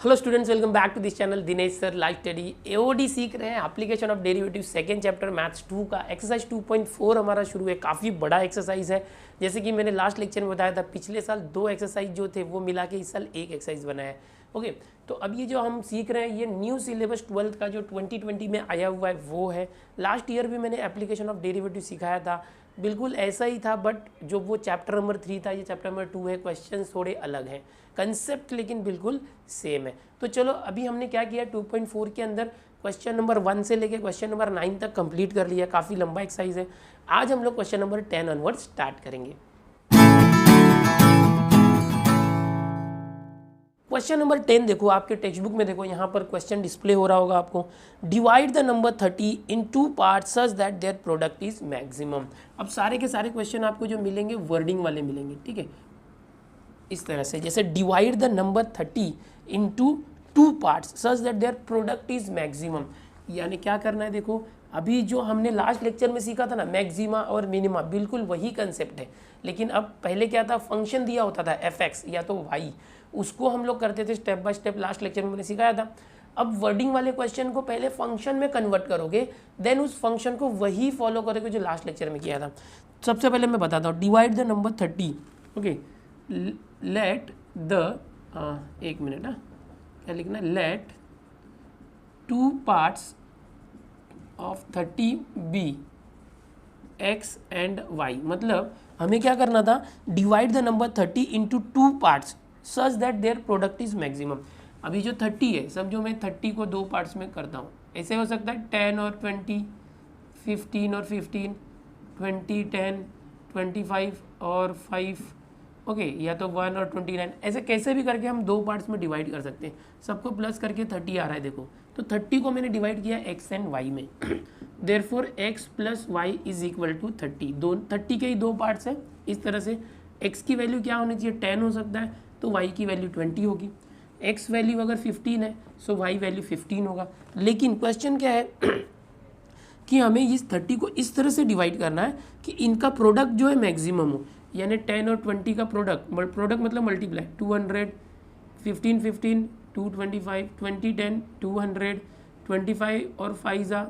Hello students, welcome back to this channel Dinesh sir live study. AOD सीख रहे हैं, application of derivative second chapter maths 2 का exercise 2.4 हमारा शुरू है। काफ़ी बड़ा एक्सरसाइज है। जैसे कि मैंने लास्ट लेक्चर में बताया था, पिछले साल 2 एक्सरसाइज जो थे वो मिला के इस साल एक एक्सरसाइज बनाया है। ओके, तो अब ये जो हम सीख रहे हैं ये न्यू सिलेबस 12th का जो 2020 में आया हुआ है वो है। लास्ट ईयर भी मैंने एप्लीकेशन ऑफ डेरिवेटिव सिखाया था, बिल्कुल ऐसा ही था, बट जो वो चैप्टर नंबर 3 था ये चैप्टर नंबर 2 है। क्वेश्चन थोड़े अलग हैं, कंसेप्ट लेकिन बिल्कुल सेम है। तो चलो अभी हमने क्या किया, 2.4 के अंदर क्वेश्चन नंबर 1 से लेके क्वेश्चन नंबर 9 तक कंप्लीट कर लिया। काफ़ी लंबा एक्सरसाइज है। आज हम लोग क्वेश्चन नंबर 10 ऑनवर्ड स्टार्ट करेंगे। क्वेश्चन नंबर 10 देखो, आपके टेक्स्ट बुक में देखो, यहाँ पर क्वेश्चन डिस्प्ले हो रहा होगा आपको। Divide the number 30 in 2 parts such that their product is maximum. अब सारे के सारे क्वेश्चन आपको जो मिलेंगे वर्डिंग वाले मिलेंगे, ठीक है, इस तरह से। जैसे divide the number 30 into 2 parts such that their product is maximum, यानी क्या करना है। देखो अभी जो हमने लास्ट लेक्चर में सीखा था ना, मैक्सिमा और मिनिमा, बिल्कुल वही कंसेप्ट है। लेकिन अब पहले क्या था, फंक्शन दिया होता था fx या तो y, उसको हम लोग करते थे step by step. Last lecture में मैंने सिखाया था। अब वर्डिंग वाले क्वेश्चन को पहले फंक्शन में कन्वर्ट करोगे, देन उस फंक्शन को वही फॉलो करोगे जो लास्ट लेक्चर में किया था। सबसे पहले मैं बताता हूँ, divide the number 30, okay, let the एक मिनट, क्या लिखना है, let 2 parts of 30 be x and Y. मतलब हमें क्या करना था, divide the number 30 into 2 parts such that their product is maximum. अभी जो 30 है, सब जो मैं 30 को 2 पार्ट्स में करता हूँ, ऐसे हो सकता है 10 और 20, 15 और 15, 20, 10, 25 और 5, ओके, या तो 1 और 29, ऐसे कैसे भी करके हम 2 पार्ट्स में डिवाइड कर सकते हैं। सबको प्लस करके 30 आ रहा है। देखो तो 30 को मैंने डिवाइड किया x एंड y में। Therefore x plus Y is equal to 30। 30 के ही 2 पार्ट्स हैं। इस तरह से x की वैल्यू क्या होनी चाहिए, 10 हो सकता है, तो y की वैल्यू 20 होगी। x वैल्यू अगर 15 है सो y वैल्यू 15 होगा। लेकिन क्वेश्चन क्या है कि हमें इस 30 को इस तरह से डिवाइड करना है कि इनका प्रोडक्ट जो है मैक्सिमम हो, यानी 10 और 20 का प्रोडक्ट मतलब मल्टीप्लाई 200, 15, 15, 225, 20, 10, 200, 25 और 5 जा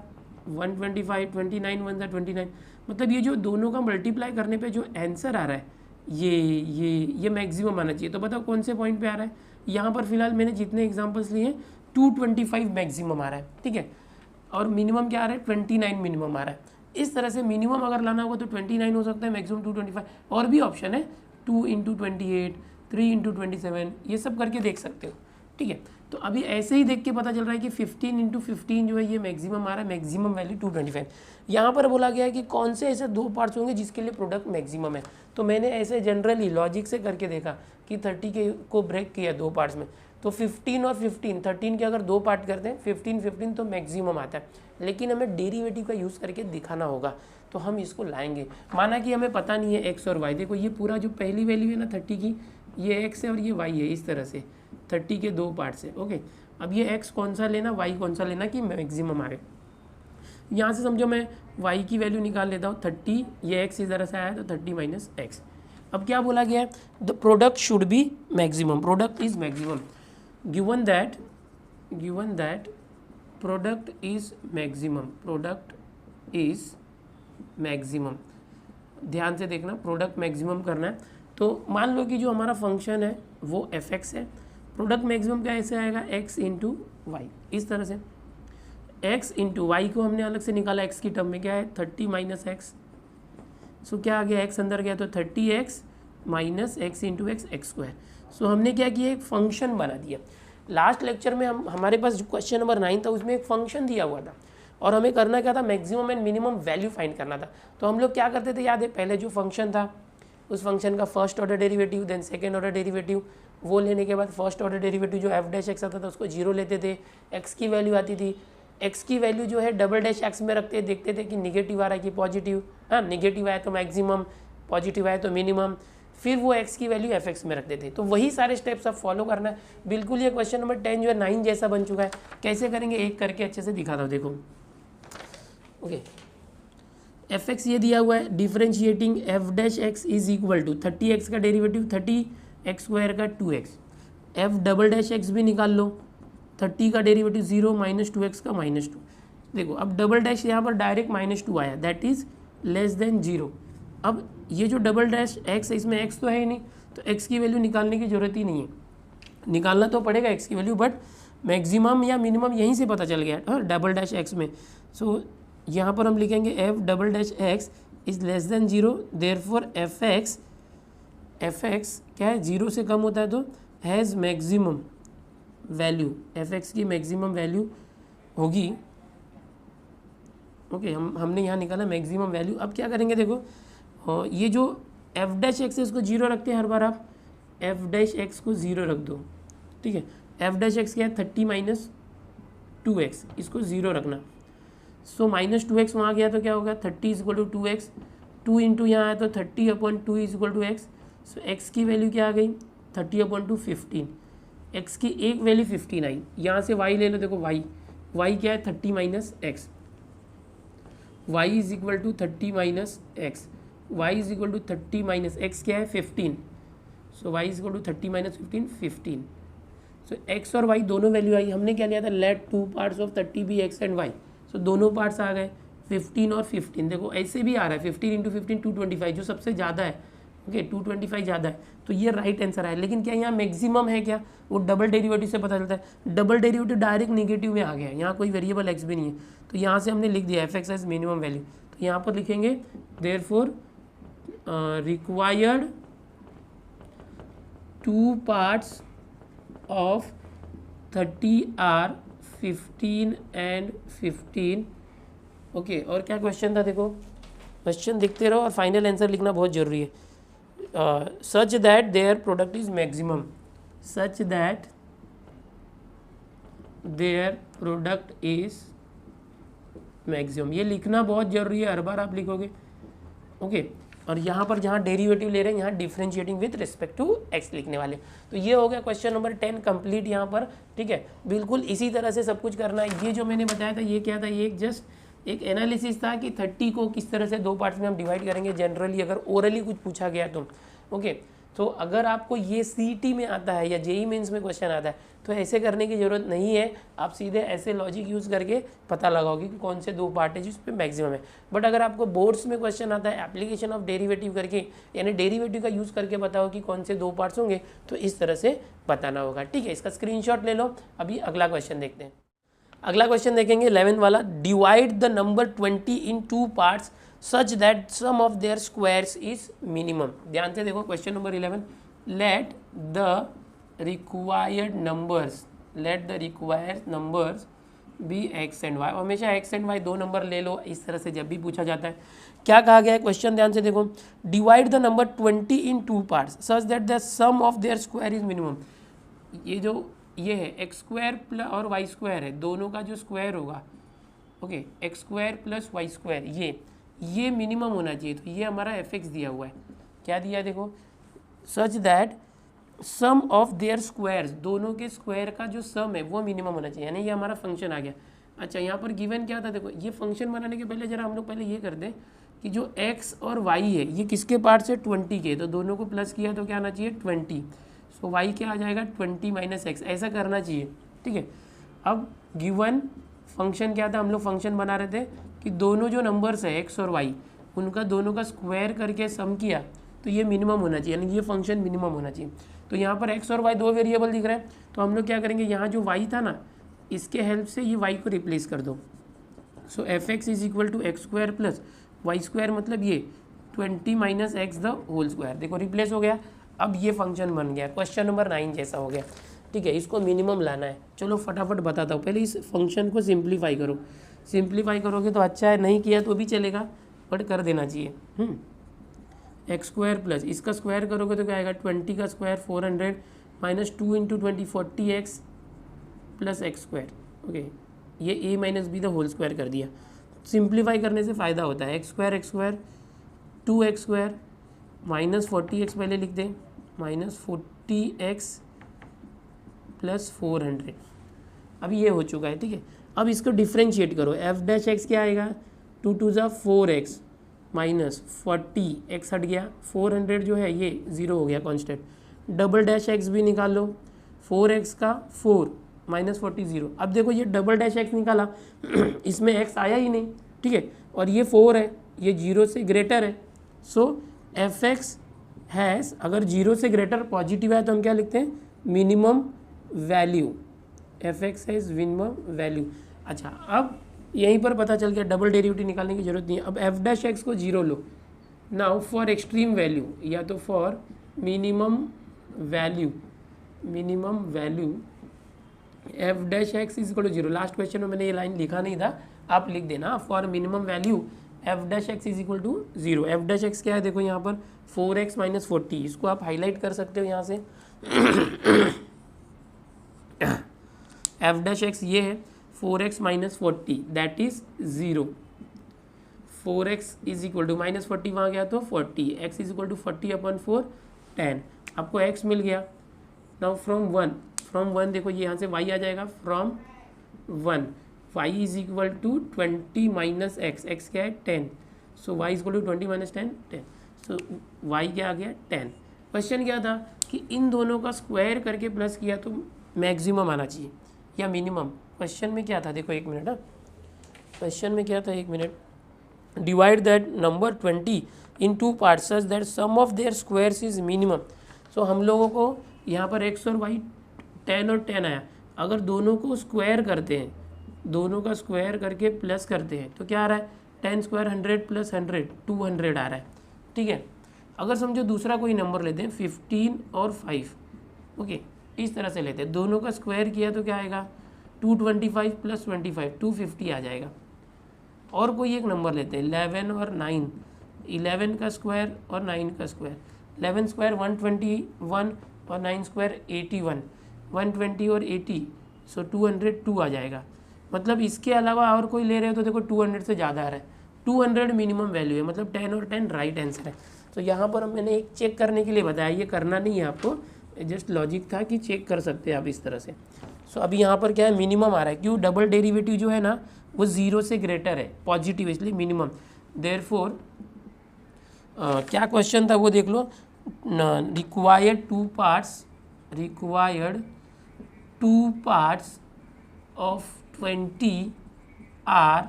125, 29 1 जा 29। मतलब ये जो दोनों का मल्टीप्लाई करने पे जो आंसर आ रहा है ये मैक्सिमम आना चाहिए। तो बताओ कौन से पॉइंट पे आ रहा है। यहाँ पर फिलहाल मैंने जितने एग्जांपल्स लिए हैं 225 मैक्सिमम आ रहा है, ठीक है, और मिनिमम क्या आ रहा है, 29 मिनिमम आ रहा है। इस तरह से मिनिमम अगर लाना होगा तो 29 हो सकता है, मैक्सिमम 225। और भी ऑप्शन है 2 इंटू 28, 3 इंटू 27, ये सब करके देख सकते हो, ठीक है। तो अभी ऐसे ही देख के पता चल रहा है कि 15 इंटू 15 जो है ये मैक्सिमम आ रहा है, मैक्सिमम वैल्यू 225। यहाँ पर बोला गया है कि कौन से ऐसे 2 पार्ट्स होंगे जिसके लिए प्रोडक्ट मैक्सिमम है। तो मैंने ऐसे जनरली लॉजिक से करके देखा कि 30 के को ब्रेक किया 2 पार्ट्स में, तो 15 और 15, 13 के अगर 2 पार्ट करते हैं 15, 15 तो मैक्सिमम आता है। लेकिन हमें डेरिवेटिव का यूज़ करके दिखाना होगा, तो हम इसको लाएंगे। माना कि हमें पता नहीं है एक्स और वाई। देखो ये पूरा जो पहली वैल्यू है ना 30 की, ये एक्स है और ये वाई है। इस तरह से 30 के 2 पार्ट्स है, ओके। अब ये एक्स कौन सा लेना, वाई कौन सा लेना कि मैक्सिमम आ रहे। यहाँ से समझो मैं वाई की वैल्यू निकाल लेता हूँ 30, ये एक्स इस तरह से आया तो 30 माइनस एक्स। अब क्या बोला गया है, the product should be maximum, product is maximum given that product is maximum. ध्यान से देखना, प्रोडक्ट मैक्सिमम करना है। तो मान लो कि जो हमारा फंक्शन है वो fx है, प्रोडक्ट मैक्सिमम क्या ऐसे आएगा, x इंटू वाई। इस तरह से x इंटू वाई को हमने अलग से निकाला, x की टर्म में क्या है 30 माइनस एक्स। सो क्या आ गया, x अंदर गया तो 30x minus x into x, x square. So हमने क्या किया, एक फंक्शन बना दिया। लास्ट लेक्चर में हमारे पास जो क्वेश्चन नंबर 9 था उसमें एक फंक्शन दिया हुआ था और हमें करना क्या था, maximum and minimum value find करना था। तो हम लोग क्या करते थे, याद है, पहले जो फंक्शन था उस फंक्शन का first order derivative, then second order derivative, वो लेने के बाद फर्स्ट ऑर्डर डेरिवेटिव जो एफ डैश एक्स आता था उसको 0 लेते थे। एक्स की वैल्यू आती थी, एक्स की वैल्यू जो है डबल डैश एक्स में रखते, देखते थे कि निगेटिव आ रहा है कि पॉजिटिव। हाँ, निगेटिव आया तो मैक्सिमम, पॉजिटिव आया तो मिनिमम, फिर वो एक्स की वैल्यू एफ एक्स में रख देते। तो वही सारे स्टेप्स अब फॉलो करना है। बिल्कुल ये क्वेश्चन नंबर 10 जो है 9 जैसा बन चुका है। कैसे करेंगे, एक करके अच्छे से दिखाता हूँ, देखो, ओके। एफ एक्स ये दिया हुआ है, differentiating f dash x is equal to 30x का डेरिवेटिव 30x स्क्वायर का 2x, F double dash x भी निकाल लो, 30 का डेरिवेटिव 0 -2x का -2। देखो अब डबल डैश यहाँ पर डायरेक्ट -2 आया, दैट इज़ लेस देन 0। अब ये जो डबल डैश x है इसमें x तो है ही नहीं, तो x की वैल्यू निकालने की ज़रूरत ही नहीं है। निकालना तो पड़ेगा x की वैल्यू, बट मैक्सिमम या मिनिमम यहीं से पता चल गया डबल डैश x में। सो यहाँ पर हम लिखेंगे f double dash x is less than 0, therefore f(x) क्या है, 0 से कम होता है तो हैज़ मैक्सिमम वैल्यू, f(x) की मैक्सिमम वैल्यू होगी। ओके, हमने यहाँ निकाला मैक्सिमम वैल्यू। अब क्या करेंगे, देखो ये जो f(x) है इसको 0 रखते हैं हर बार, आप f(x) को 0 रख दो, ठीक है। f(x) क्या है, 30 - 2x, इसको 0 रखना। सो -2x वहाँ गया तो क्या होगा, 30 = 2x, 2 इंटू यहाँ आया तो 30/2 = x। सो x की वैल्यू क्या आ गई, 30/2 15। x की एक वैल्यू 15 आई। यहाँ से y ले लो, देखो y क्या है, 30 - x, y = 30 - x, y = 30 - x क्या है 15। So y = 30 - 15 15। सो x और y दोनों वैल्यू आई। हमने क्या लिया था, let 2 parts of 30 be x and y। So दोनों पार्ट्स आ गए 15 और 15। देखो ऐसे भी आ रहा है 15 × 15 225, जो सबसे ज़्यादा है। ओके 225 ज़्यादा है, तो ये राइट आंसर है। लेकिन क्या यहाँ मैक्सिमम है क्या, वो डबल डेरिवेटिव से पता चलता है। डबल डेरिवेटिव डायरेक्ट नेगेटिव में आ गया है, यहाँ कोई वेरिएबल x भी नहीं है, तो यहाँ से हमने लिख दिया f(x) एज मिनिमम वैल्यू। तो यहाँ पर लिखेंगे therefore required 2 parts of 30 are 15 and 15। Okay, और क्या क्वेश्चन था, देखो क्वेश्चन देखते रहो और फाइनल आंसर लिखना बहुत जरूरी है। सच that their product is maximum, such that their product is maximum, ये लिखना बहुत जरूरी है, हर बार आप लिखोगे। ओके, और यहाँ पर जहाँ डेरिवेटिव ले रहे हैं यहाँ differentiating with respect to x लिखने वाले। तो ये हो गया क्वेश्चन नंबर 10 कंप्लीट यहाँ पर, ठीक है। बिल्कुल इसी तरह से सब कुछ करना है। ये जो मैंने बताया था ये क्या था, ये जस्ट एक एनालिसिस था कि 30 को किस तरह से 2 पार्ट्स में हम डिवाइड करेंगे जनरली, अगर ओरली कुछ पूछा गया तो। ओके, तो अगर आपको ये CET में आता है या JEE मेंस में क्वेश्चन आता है तो ऐसे करने की ज़रूरत नहीं है, आप सीधे ऐसे लॉजिक यूज़ करके पता लगाओगे कि कौन से 2 पार्ट है जिस पे मैक्सिमम है। बट अगर आपको बोर्ड्स में क्वेश्चन आता है एप्लीकेशन ऑफ डेरिवेटिव करके, यानी डेरिवेटिव का यूज़ करके बताओ कि कौन से 2 पार्ट्स होंगे, तो इस तरह से बताना होगा, ठीक है। इसका स्क्रीनशॉट ले लो। अभी अगला क्वेश्चन देखते हैं। अगला क्वेश्चन देखेंगे 11 वाला, divide the number 20 in 2 parts such that sum of their squares is minimum. ध्यान से देखो question number 11, let the required numbers be x and y। हमेशा x एंड y 2 नंबर ले लो, इस तरह से जब भी पूछा जाता है। क्या कहा गया है क्वेश्चन, ध्यान से देखो, divide the number 20 in 2 parts such that the sum of their square is minimum. ये है x² प्लस और y² है, दोनों का जो स्क्वायर होगा, ओके, x² + y², ये मिनिमम होना चाहिए। तो ये हमारा f(x) दिया हुआ है, क्या दिया देखो, such that sum of their squares, दोनों के स्क्वायर का जो सम है वो मिनिमम होना चाहिए, यानी ये हमारा फंक्शन आ गया। अच्छा, यहाँ पर गिवन क्या था, देखो ये फंक्शन बनाने के पहले जरा हम लोग पहले ये कर दें कि जो x और y है ये किसके पार्ट से, 20 के, तो दोनों को प्लस किया तो क्या आना चाहिए 20। सो y क्या आ जाएगा 20 - x, ऐसा करना चाहिए, ठीक है। अब गिवन फंक्शन क्या था, हम लोग फंक्शन बना रहे थे कि दोनों जो नंबर्स है x और y उनका दोनों का स्क्वायर करके सम किया तो ये मिनिमम होना चाहिए, यानी ये फंक्शन मिनिमम होना चाहिए। तो यहाँ पर x और y 2 वेरिएबल दिख रहे हैं, तो हम लोग क्या करेंगे, यहाँ जो y था ना इसके हेल्प से ये y को रिप्लेस कर दो। सो f(x) = x² + y² मतलब ये 20 - x द होल स्क्वायर। देखो रिप्लेस हो गया, अब ये फंक्शन बन गया, क्वेश्चन नंबर 9 जैसा हो गया, ठीक है। इसको मिनिमम लाना है। चलो फटाफट बताता हूँ, पहले इस फंक्शन को सिंप्लीफाई करो। सिंप्लीफाई करोगे तो अच्छा है, नहीं किया तो भी चलेगा, बट कर देना चाहिए। x² प्लस इसका स्क्वायर करोगे तो क्या आएगा, 20 का स्क्वायर 400 - 2 × 20 40x + x²। ओके, ये a - b the whole square कर दिया। सिंप्लीफाई करने से फ़ायदा होता है, x² 2x² -40x पहले लिख दें, -40x + 400। अभी ये हो चुका है, ठीक है। अब इसको डिफ्रेंशिएट करो, f(x) क्या आएगा, 2 × 2 = 4x -40x हट गया, 400 जो है ये 0 हो गया कांस्टेंट। डबल डैश x भी निकाल लो, 4x का 4 -40 0। अब देखो ये डबल डैश एक्स निकाला इसमें एक्स आया ही नहीं, ठीक है, और ये 4 है, ये 0 से ग्रेटर है। सो एफ एक्स हैज़, अगर 0 से ग्रेटर पॉजिटिव है तो हम क्या लिखते हैं, minimum value, F x has minimum value. अच्छा, अब यहीं पर पता चल गया डबल डेरिवेटिव निकालने की जरूरत नहीं है। अब एफ डैश एक्स को 0 लो। नाउ फॉर एक्सट्रीम वैल्यू या तो for minimum value, minimum value f dash x is equal to 0। Last question में मैंने ये लाइन लिखा नहीं था, आप लिख देना, for minimum value f dash x is equal to 0। F dash x क्या है, देखो यहाँ पर 4x - 40, इसको आप हाईलाइट कर सकते हो यहाँ से। एफ डैश एक्स ये है 4x - 40 that is 0। 4x is equal to -40 वहाँ गया तो 40, x इज इक्वल टू 40/4 10, आपको x मिल गया। नाउ फ्रॉम 1 देखो ये यहाँ से y आ जाएगा, from 1 y is equal to 20 - x, x क्या है 10, so y is equal to 20 - 10 10, so y क्या आ गया 10। क्वेश्चन क्या था कि इन दोनों का स्क्वायर करके प्लस किया तो मैक्सिमम आना चाहिए या मिनिमम। क्वेश्चन में क्या था, देखो एक मिनट, क्वेश्चन में क्या था, एक minute, divide that number 20 in 2 parts such that sum of their squares is minimum. So हम लोगों को यहाँ पर x और y 10 और 10 आया, अगर दोनों को स्क्वायर करते हैं, दोनों का स्क्वायर करके प्लस करते हैं तो क्या आ रहा है, 10 स्क्वायर 100 + 100 200 आ रहा है, ठीक है। अगर समझो दूसरा कोई नंबर लेते हैं 15 और 5, ओके, इस तरह से लेते हैं, दोनों का स्क्वायर किया तो क्या आएगा 225 + 25 250 आ जाएगा। और कोई एक नंबर लेते हैं 11 और 9, 11 का स्क्वायर और 9 का स्क्वायर, 11 स्क्वायर 121 और 9 स्क्वायर 81, 120 और 80, सो 202 आ जाएगा। मतलब इसके अलावा और कोई ले रहे हो तो देखो 200 से ज़्यादा आ रहा है, 200 मिनिमम वैल्यू है, मतलब 10 और 10 राइट आंसर है। तो यहाँ पर मैंने एक चेक करने के लिए बताया, ये करना नहीं है आपको, जस्ट लॉजिक था कि चेक कर सकते हैं आप इस तरह से। सो अभी यहाँ पर क्या है, मिनिमम आ रहा है, क्यों, डबल डेरिवेटिव जो है ना वो 0 से ग्रेटर है, पॉजिटिव, इसलिए मिनिमम। देयरफॉर क्या क्वेश्चन था वो देख लो, required 2 parts of 20 are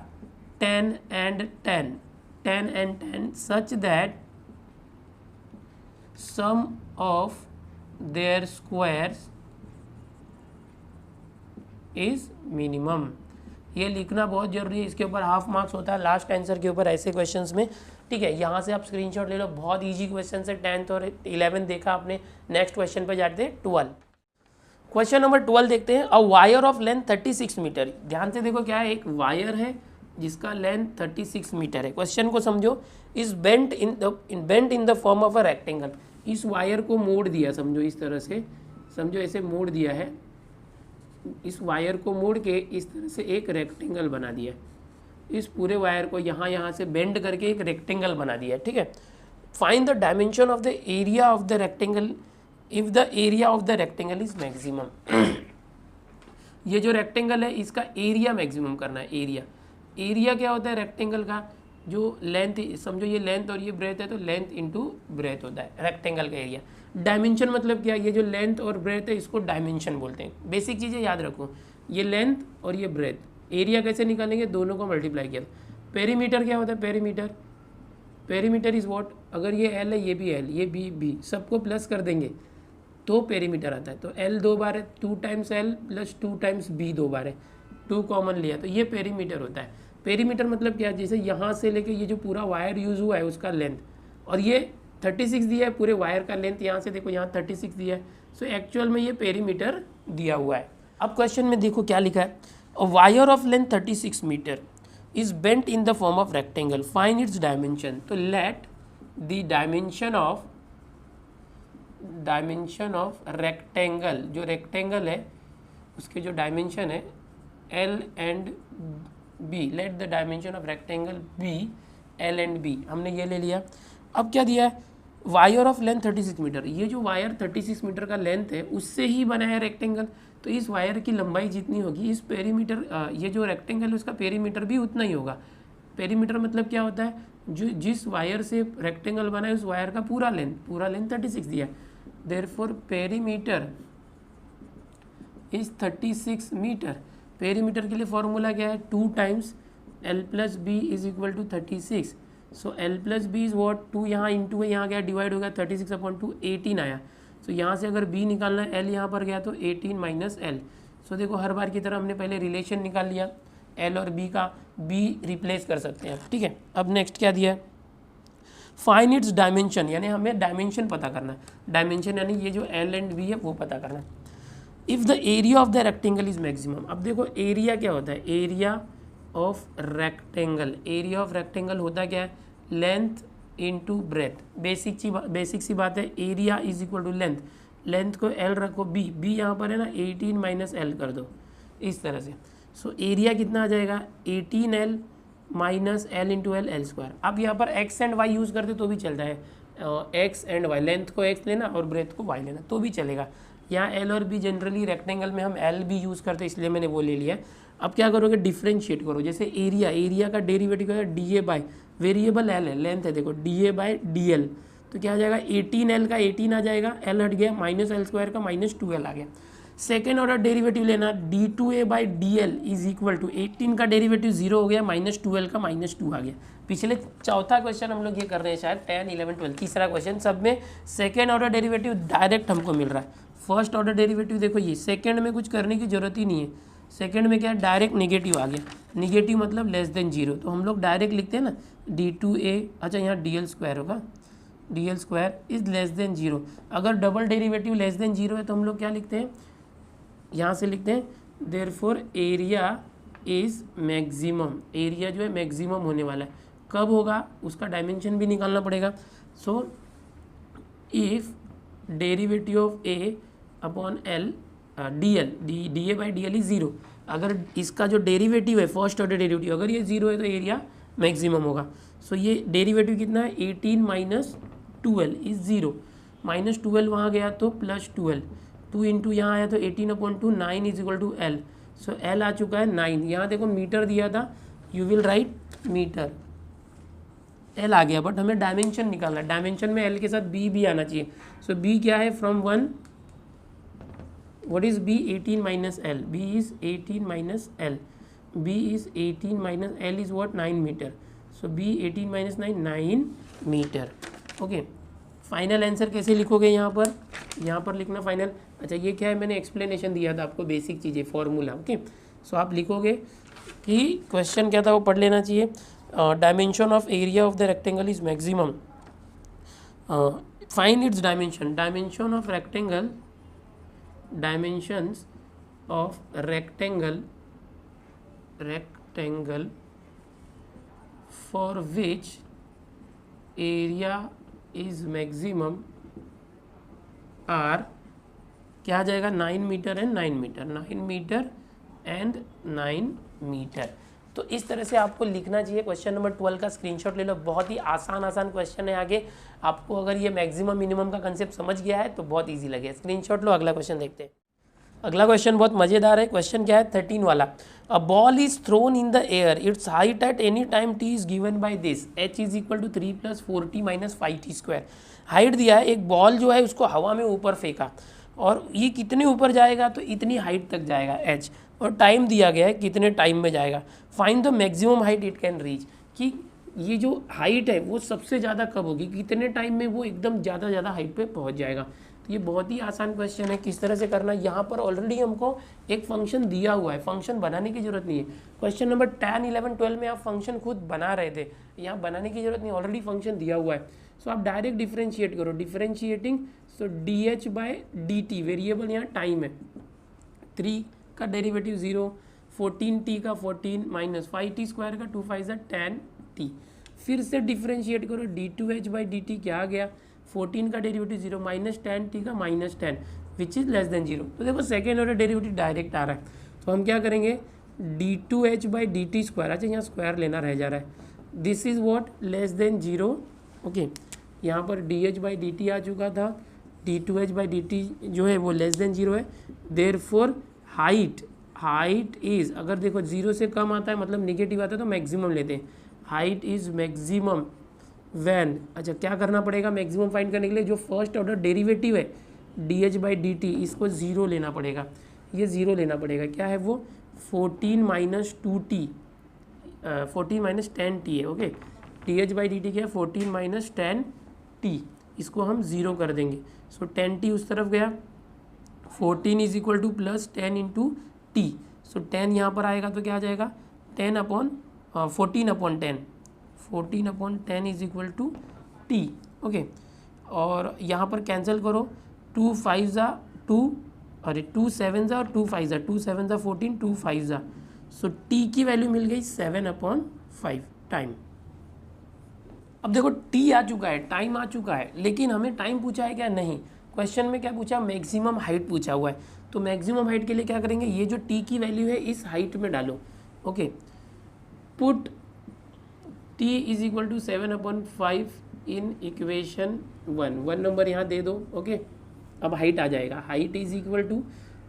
10 and 10 such that sum of their squares is minimum। ये लिखना बहुत जरूरी है, इसके ऊपर हाफ मार्क्स होता है लास्ट आंसर के ऊपर ऐसे क्वेश्चंस में, ठीक है। यहाँ से आप स्क्रीनशॉट ले लो, बहुत इजी क्वेश्चन है, 10th और 11 देखा आपने। नेक्स्ट क्वेश्चन पे जाते हैं 12। क्वेश्चन नंबर 12 देखते हैं। A wire of length 36 metre, ध्यान से देखो क्या है, एक वायर है जिसका लेंथ 36 मीटर है। क्वेश्चन को समझो, is bent in the form of a rectangle. इस वायर को मोड़ दिया, समझो इस तरह से, समझो ऐसे मोड़ दिया है, इस वायर को मोड़ के इस तरह से एक रेक्टेंगल बना दिया, इस पूरे वायर को यहाँ से बेंड करके एक रेक्टेंगल बना दिया, ठीक है। Find the dimension of the area of the rectangle if the area of the rectangle is maximum. ये जो रेक्टेंगल है इसका एरिया मैक्सिमम करना है। एरिया क्या होता है रेक्टेंगल का, जो लेंथ, समझो ये लेंथ और ये ब्रेथ है तो लेंथ इंटू ब्रेथ होता है रेक्टेंगल का एरिया। डायमेंशन मतलब क्या, ये जो लेंथ और ब्रेथ है इसको डायमेंशन बोलते हैं। बेसिक चीज़ें याद रखो, ये लेंथ और ये ब्रेथ। एरिया कैसे निकालेंगे, दोनों को मल्टीप्लाई किया। पेरीमीटर क्या होता है, पेरीमीटर इज व्हाट, अगर ये एल है ये भी एल, ये बी, सबको प्लस कर देंगे तो पेरीमीटर आता है। तो एल 2 बार है, 2 times L plus 2 times B 2 बार है, 2 कॉमन लिया तो ये पेरीमीटर होता है। पेरीमीटर मतलब क्या, जैसे यहाँ से लेके ये जो पूरा वायर यूज़ हुआ है उसका लेंथ, और ये 36 दिया है पूरे वायर का लेंथ, यहाँ से देखो यहाँ 36 दिया है, सो एक्चुअल में ये पेरीमीटर दिया हुआ है। अब क्वेश्चन में देखो क्या लिखा है, a wire of length 36 metre is bent in the form of rectangle, find its dimension. तो let the dimension of rectangle, जो रेक्टेंगल है उसके जो डायमेंशन है L and B, let the dimension of rectangle B L and B, हमने ये ले लिया। अब क्या दिया है, वायर ऑफ लेंथ 36 मीटर, ये जो वायर 36 मीटर का लेंथ है उससे ही बना है रेक्टेंगल, तो इस वायर की लंबाई जितनी होगी इस पेरीमीटर, ये जो रेक्टेंगल है उसका पेरीमीटर भी उतना ही होगा। पेरीमीटर मतलब क्या होता है, जो जिस वायर से रेक्टेंगल बना है उस वायर का पूरा लेंथ 36 दिया है। Therefore is 36 metre. पेरीमीटर के लिए फॉर्मूला क्या है, 2 times L plus B is equal to 36। So L plus B is what, 2 यहाँ इंटू है, यहाँ गया डिवाइड हो गया, 36/2 18 आया। सो यहाँ से अगर b निकालना है, L यहाँ पर गया तो 18 माइनस L। सो देखो हर बार की तरह हमने पहले रिलेशन निकाल लिया L और B का, B रिप्लेस कर सकते हैं, ठीक है। अब नेक्स्ट क्या दिया है, फाइंड इट्स डायमेंशन, यानी हमें डायमेंशन पता करना है। डायमेंशन यानी ये जो L एंड B है वो पता करना है। If the area of the rectangle is maximum, अब देखो एरिया क्या होता है, area of rectangle, area of rectangle होता क्या है, लेंथ इनटू ब्रेथ। बेसिक सी बात है, area is equal to length, length को L रखो, B यहाँ पर है ना, 18 माइनस L कर दो इस तरह से। सो एरिया कितना आ जाएगा, 18L minus L into L square. अब यहाँ पर x एंड y यूज़ करते तो भी चलता है, x एंड y, लेंथ को x लेना और ब्रेथ को y लेना तो भी चलेगा। यहाँ L और B जनरली रेक्टेंगल में हम L भी यूज़ करते हैं, इसलिए मैंने वो ले लिया। अब क्या करोगे, डिफ्रेंशिएट करो। जैसे एरिया का डेरिवेटिव है DA बाई, वेरिएबल L है, लेंथ है, देखो DA बाई DL, तो क्या आ जाएगा, 18L का 18 आ जाएगा, L हट गया, माइनस L स्क्वायर का माइनस 2L आ गया। सेकेंड ऑर्डर डेरिवेटिव लेना, D2A by DL is equal to 18 का डेरिवेटिव 0 हो गया, माइनस 2L का माइनस 2 आ गया। पिछले चौथा क्वेश्चन हम लोग ये कर रहे हैं शायद 10, 11, 12, तीसरा क्वेश्चन, सब में सेकेंड ऑर्डर डेरिवेटिव डायरेक्ट हमको मिल रहा है। फर्स्ट ऑर्डर डेरिवेटिव देखो ये, सेकेंड में कुछ करने की जरूरत ही नहीं है, सेकेंड में क्या है, डायरेक्ट नेगेटिव आ गया, नेगेटिव मतलब लेस देन 0, तो हम लोग डायरेक्ट लिखते हैं ना D2A, अच्छा यहाँ DL स्क्वायर होगा, DL square is less than 0। अगर डबल डेरिवेटिव लेस देन 0 है तो हम लोग क्या लिखते हैं, यहाँ से लिखते हैं therefore area is maximum, area जो है मैक्सिमम होने वाला है। कब होगा उसका डायमेंशन भी निकालना पड़ेगा। So if derivative of A upon L DL, DA by DL is 0, अगर इसका जो डेरिवेटिव है फर्स्ट ऑर्डर डेरिवेटिव अगर ये 0 है तो एरिया मैक्सिमम होगा। सो ये डेरिवेटिव कितना है, 18 minus 2L is 0, minus 2L वहाँ गया तो प्लस 2L, 2 इंटू यहाँ आया तो 18/2, 9 is equal to L। So L आ चुका है 9, यहाँ देखो मीटर दिया था, you will write metre, L आ गया, बट हमें डायमेंशन निकालना है, डायमेंशन में L के साथ B भी आना चाहिए। सो B क्या है, from 1, what is B, 18 minus L, B is 18 minus L, B is 18 minus L is what, 9 meter, so B 18 minus 9, 9 meter। Okay, final answer कैसे लिखोगे, यहाँ पर लिखना फाइनल। अच्छा ये क्या है, मैंने एक्सप्लेनेशन दिया था आपको, बेसिक चीज़ें, फॉर्मूला। ओके, सो आप लिखोगे कि क्वेश्चन क्या था वो पढ़ लेना चाहिए, dimension of area of the rectangle is maximum, find its dimension, dimension of rectangle, dimensions of rectangle for which area is maximum are, क्या आ जाएगा, 9 metre and 9 metre, 9 metre and 9 metre. तो इस तरह से आपको लिखना चाहिए। क्वेश्चन नंबर 12 का स्क्रीनशॉट ले लो, बहुत ही आसान क्वेश्चन है। आगे आपको अगर ये मैक्सिमम मिनिमम का कंसेप्ट समझ गया है तो बहुत इजी लगे, स्क्रीनशॉट लो। अगला क्वेश्चन देखते हैं। अगला क्वेश्चन बहुत मज़ेदार है। क्वेश्चन क्या है, 13 वाला, a ball is thrown in the air, its height at any time t is given by this, h is equal to 3 + 4t - 5t square. Height दिया है, एक बॉल जो है उसको हवा में ऊपर फेंका और ये कितने ऊपर जाएगा, तो इतनी हाइट तक जाएगा h, और टाइम दिया गया है कितने टाइम में जाएगा। Find the maximum height it can reach, कि ये जो हाइट है वो सबसे ज़्यादा कब होगी, कितने टाइम में वो एकदम ज़्यादा हाइट पे पहुंच जाएगा। तो ये बहुत ही आसान क्वेश्चन है, किस तरह से करना है। यहाँ पर ऑलरेडी हमको एक फंक्शन दिया हुआ है, फंक्शन बनाने की जरूरत नहीं है। क्वेश्चन नंबर 10, 11, 12 में आप फंक्शन खुद बना रहे थे, यहाँ बनाने की जरूरत नहीं, ऑलरेडी फंक्शन दिया हुआ है। सो आप डायरेक्ट डिफ्रेंशिएट करो, डिफ्रेंशिएटिंग, सो dh बाय dt, वेरिएबल यहाँ टाइम है, 3 का डेरिवेटिव 0, 14t का 14 माइनस 5t स्क्वायर का 2 5 10t। फिर से डिफ्रेंशिएट करो, d2h बाई dt क्या आ गया, 14 का डेरिवेटिव 0 माइनस 10t का minus 10 which is less than 0। तो देखो सेकेंड ऑर्डर डेरिवेटिव डायरेक्ट आ रहा है, तो हम क्या करेंगे, d2h बाई dt स्क्वायर, अच्छा यहाँ स्क्वायर लेना रह जा रहा है, this is what, less than 0। Okay, यहाँ पर dh बाई dt आ चुका था, d2h बाई dt जो है वो लेस देन 0 है, देयरफॉर हाइट इज़, अगर देखो 0 से कम आता है मतलब निगेटिव आता है तो मैक्सिमम लेते हैं, हाइट इज़ मैक्सिमम व्हेन, अच्छा क्या करना पड़ेगा मैक्सिमम फाइंड करने के लिए, जो फर्स्ट ऑर्डर डेरिवेटिव है dh बाई dt इसको 0 लेना पड़ेगा। ये 0 लेना पड़ेगा। क्या है वो 14 माइनस 2t 14 माइनस 10t है। ओके, th बाई dt क्या है 14 माइनस 10t, इसको हम 0 कर देंगे। सो 10t उस तरफ गया, 14 is equal to plus 10 into T. So 10 यहाँ पर आएगा तो क्या आ जाएगा 10 upon 14 upon 10, 14 upon 10 is equal to T. Okay, और यहाँ पर कैंसिल करो, 2 5 ज़ा 2, अरे 2 7 ज़ा और 2 5 ज़ा, 2 7 ज़ा 14, 2 5 ज़ा। सो टी की वैल्यू मिल गई 7/5 टाइम। अब देखो टी आ चुका है, टाइम आ चुका है, लेकिन हमें टाइम पूछा है क्या? नहीं। क्वेश्चन में क्या पूछा? मैक्सिमम हाइट पूछा हुआ है। तो मैक्सिमम हाइट के लिए क्या करेंगे, ये जो टी की वैल्यू है इस हाइट में डालो। Okay, put t is equal to 7/5 in equation 1 number यहाँ दे दो। ओके, अब हाइट आ जाएगा, height is equal to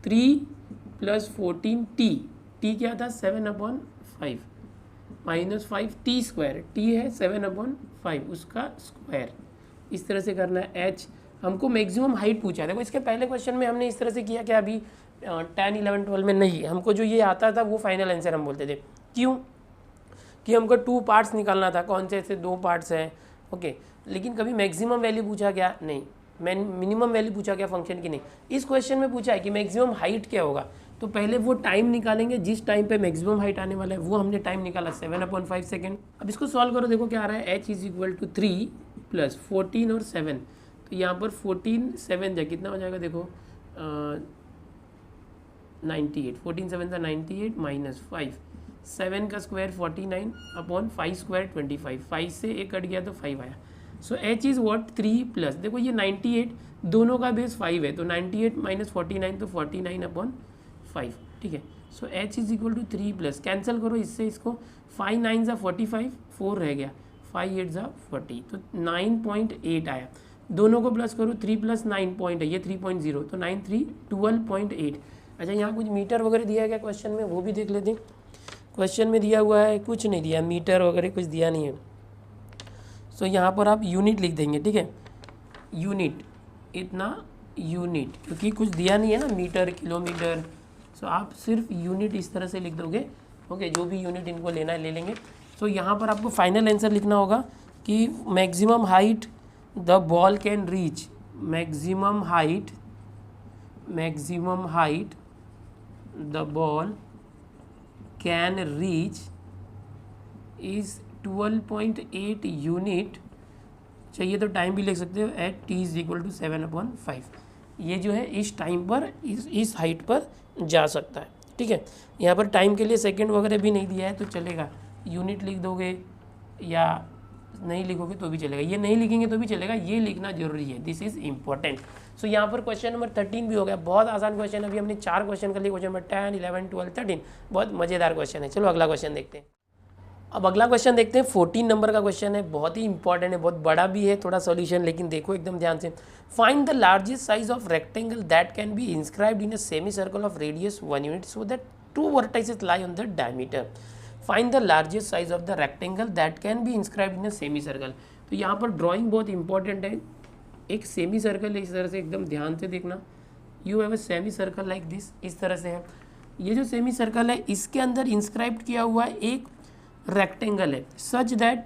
3 + 14 t क्या था 7/5 माइनस 5 टी स्क्वायर, टी है 7/5 उसका स्क्वायर। इस तरह से करना है। एच हमको मैक्सिमम हाइट पूछा है। देखो इसके पहले क्वेश्चन में हमने इस तरह से किया कि अभी 10 11 12 में नहीं, हमको जो ये आता था वो फाइनल आंसर हम बोलते थे। क्यों? कि हमको 2 पार्ट्स निकालना था, कौन से ऐसे 2 पार्ट्स हैं। ओके, लेकिन कभी मैक्सिमम वैल्यू पूछा गया नहीं, मिनिमम वैल्यू पूछा गया फंक्शन की नहीं। इस क्वेश्चन में पूछा है कि मैक्सिमम हाइट क्या होगा, तो पहले वो टाइम निकालेंगे जिस टाइम पे मैक्सिमम हाइट आने वाला है, वो हमने टाइम निकाला 7/5 सेकेंड। अब इसको सॉल्व करो, देखो क्या आ रहा है, h इज इक्वल टू 3 + 14 और 7। तो यहाँ पर 14 7 जा कितना हो जाएगा, देखो 98, 14 7 जा 98 माइनस 5, 7 का स्क्वायर 49 अपॉन 5 स्क्वायर 25, 5 से 1 कट गया तो 5 आया। सो h इज़ व्हाट 3 प्लस, देखो ये 98 दोनों का बेस 5 है, तो 98 माइनस 49 तो 49/5, ठीक है। So h is equal to 3 plus, cancel करो इससे इसको, 5 9 जा 45, 4 रह गया, 5 8 जा 40, तो 9.8 आया। दोनों को प्लस करो, 3 + 9 पॉइंट है, ये 3.0, तो 9 3 12.8। अच्छा, यहाँ कुछ मीटर वगैरह दिया गया क्वेश्चन में, वो भी देख लेते हैं। क्वेश्चन में दिया हुआ है, कुछ नहीं दिया, मीटर वगैरह कुछ दिया नहीं है। सो यहाँ पर आप यूनिट लिख देंगे, ठीक है, यूनिट, इतना यूनिट, क्योंकि कुछ दिया नहीं है ना, मीटर किलोमीटर। सो आप सिर्फ यूनिट इस तरह से लिख दोगे। ओके, जो भी यूनिट इनको लेना है ले लेंगे। सो यहाँ पर आपको फाइनल आंसर लिखना होगा कि maximum height the ball can reach, maximum height the ball can reach is 12.8 unit. चाहिए तो टाइम भी लिख सकते हो, at t is equal to 7/5। ये जो है इस टाइम पर इस हाइट पर जा सकता है, ठीक है। यहाँ पर टाइम के लिए सेकंड वगैरह भी नहीं दिया है तो चलेगा, यूनिट लिख दोगे या नहीं लिखोगे तो भी चलेगा, ये नहीं लिखेंगे तो भी चलेगा, ये लिखना जरूरी है, दिस इज इम्पोर्टेंट। सो यहाँ पर क्वेश्चन नंबर 13 भी हो गया, बहुत आसान क्वेश्चन। अभी हमने 4 क्वेश्चन कर लिए, क्वेश्चन नंबर 10 11 12 13, बहुत मज़ेदार क्वेश्चन है। चलो अगला क्वेश्चन देखते हैं। अब अगला क्वेश्चन देखते हैं, 14 नंबर का क्वेश्चन है, बहुत ही इंपॉर्टेंट है, बहुत बड़ा भी है थोड़ा सॉल्यूशन, लेकिन देखो एकदम ध्यान से। Find the largest size of rectangle that can be inscribed in a semi circle of radius 1 unit so that 2 vertices lie on the diameter. Find the largest size of the rectangle that can be inscribed in a semi circle. तो यहाँ पर drawing बहुत important है। एक semi circle है, इस तरह से एकदम ध्यान से देखना, you have a semi circle like this, इस तरह से है। ये जो सेमी सर्कल है इसके अंदर इंस्क्राइब किया हुआ है एक रेक्टेंगल है, such that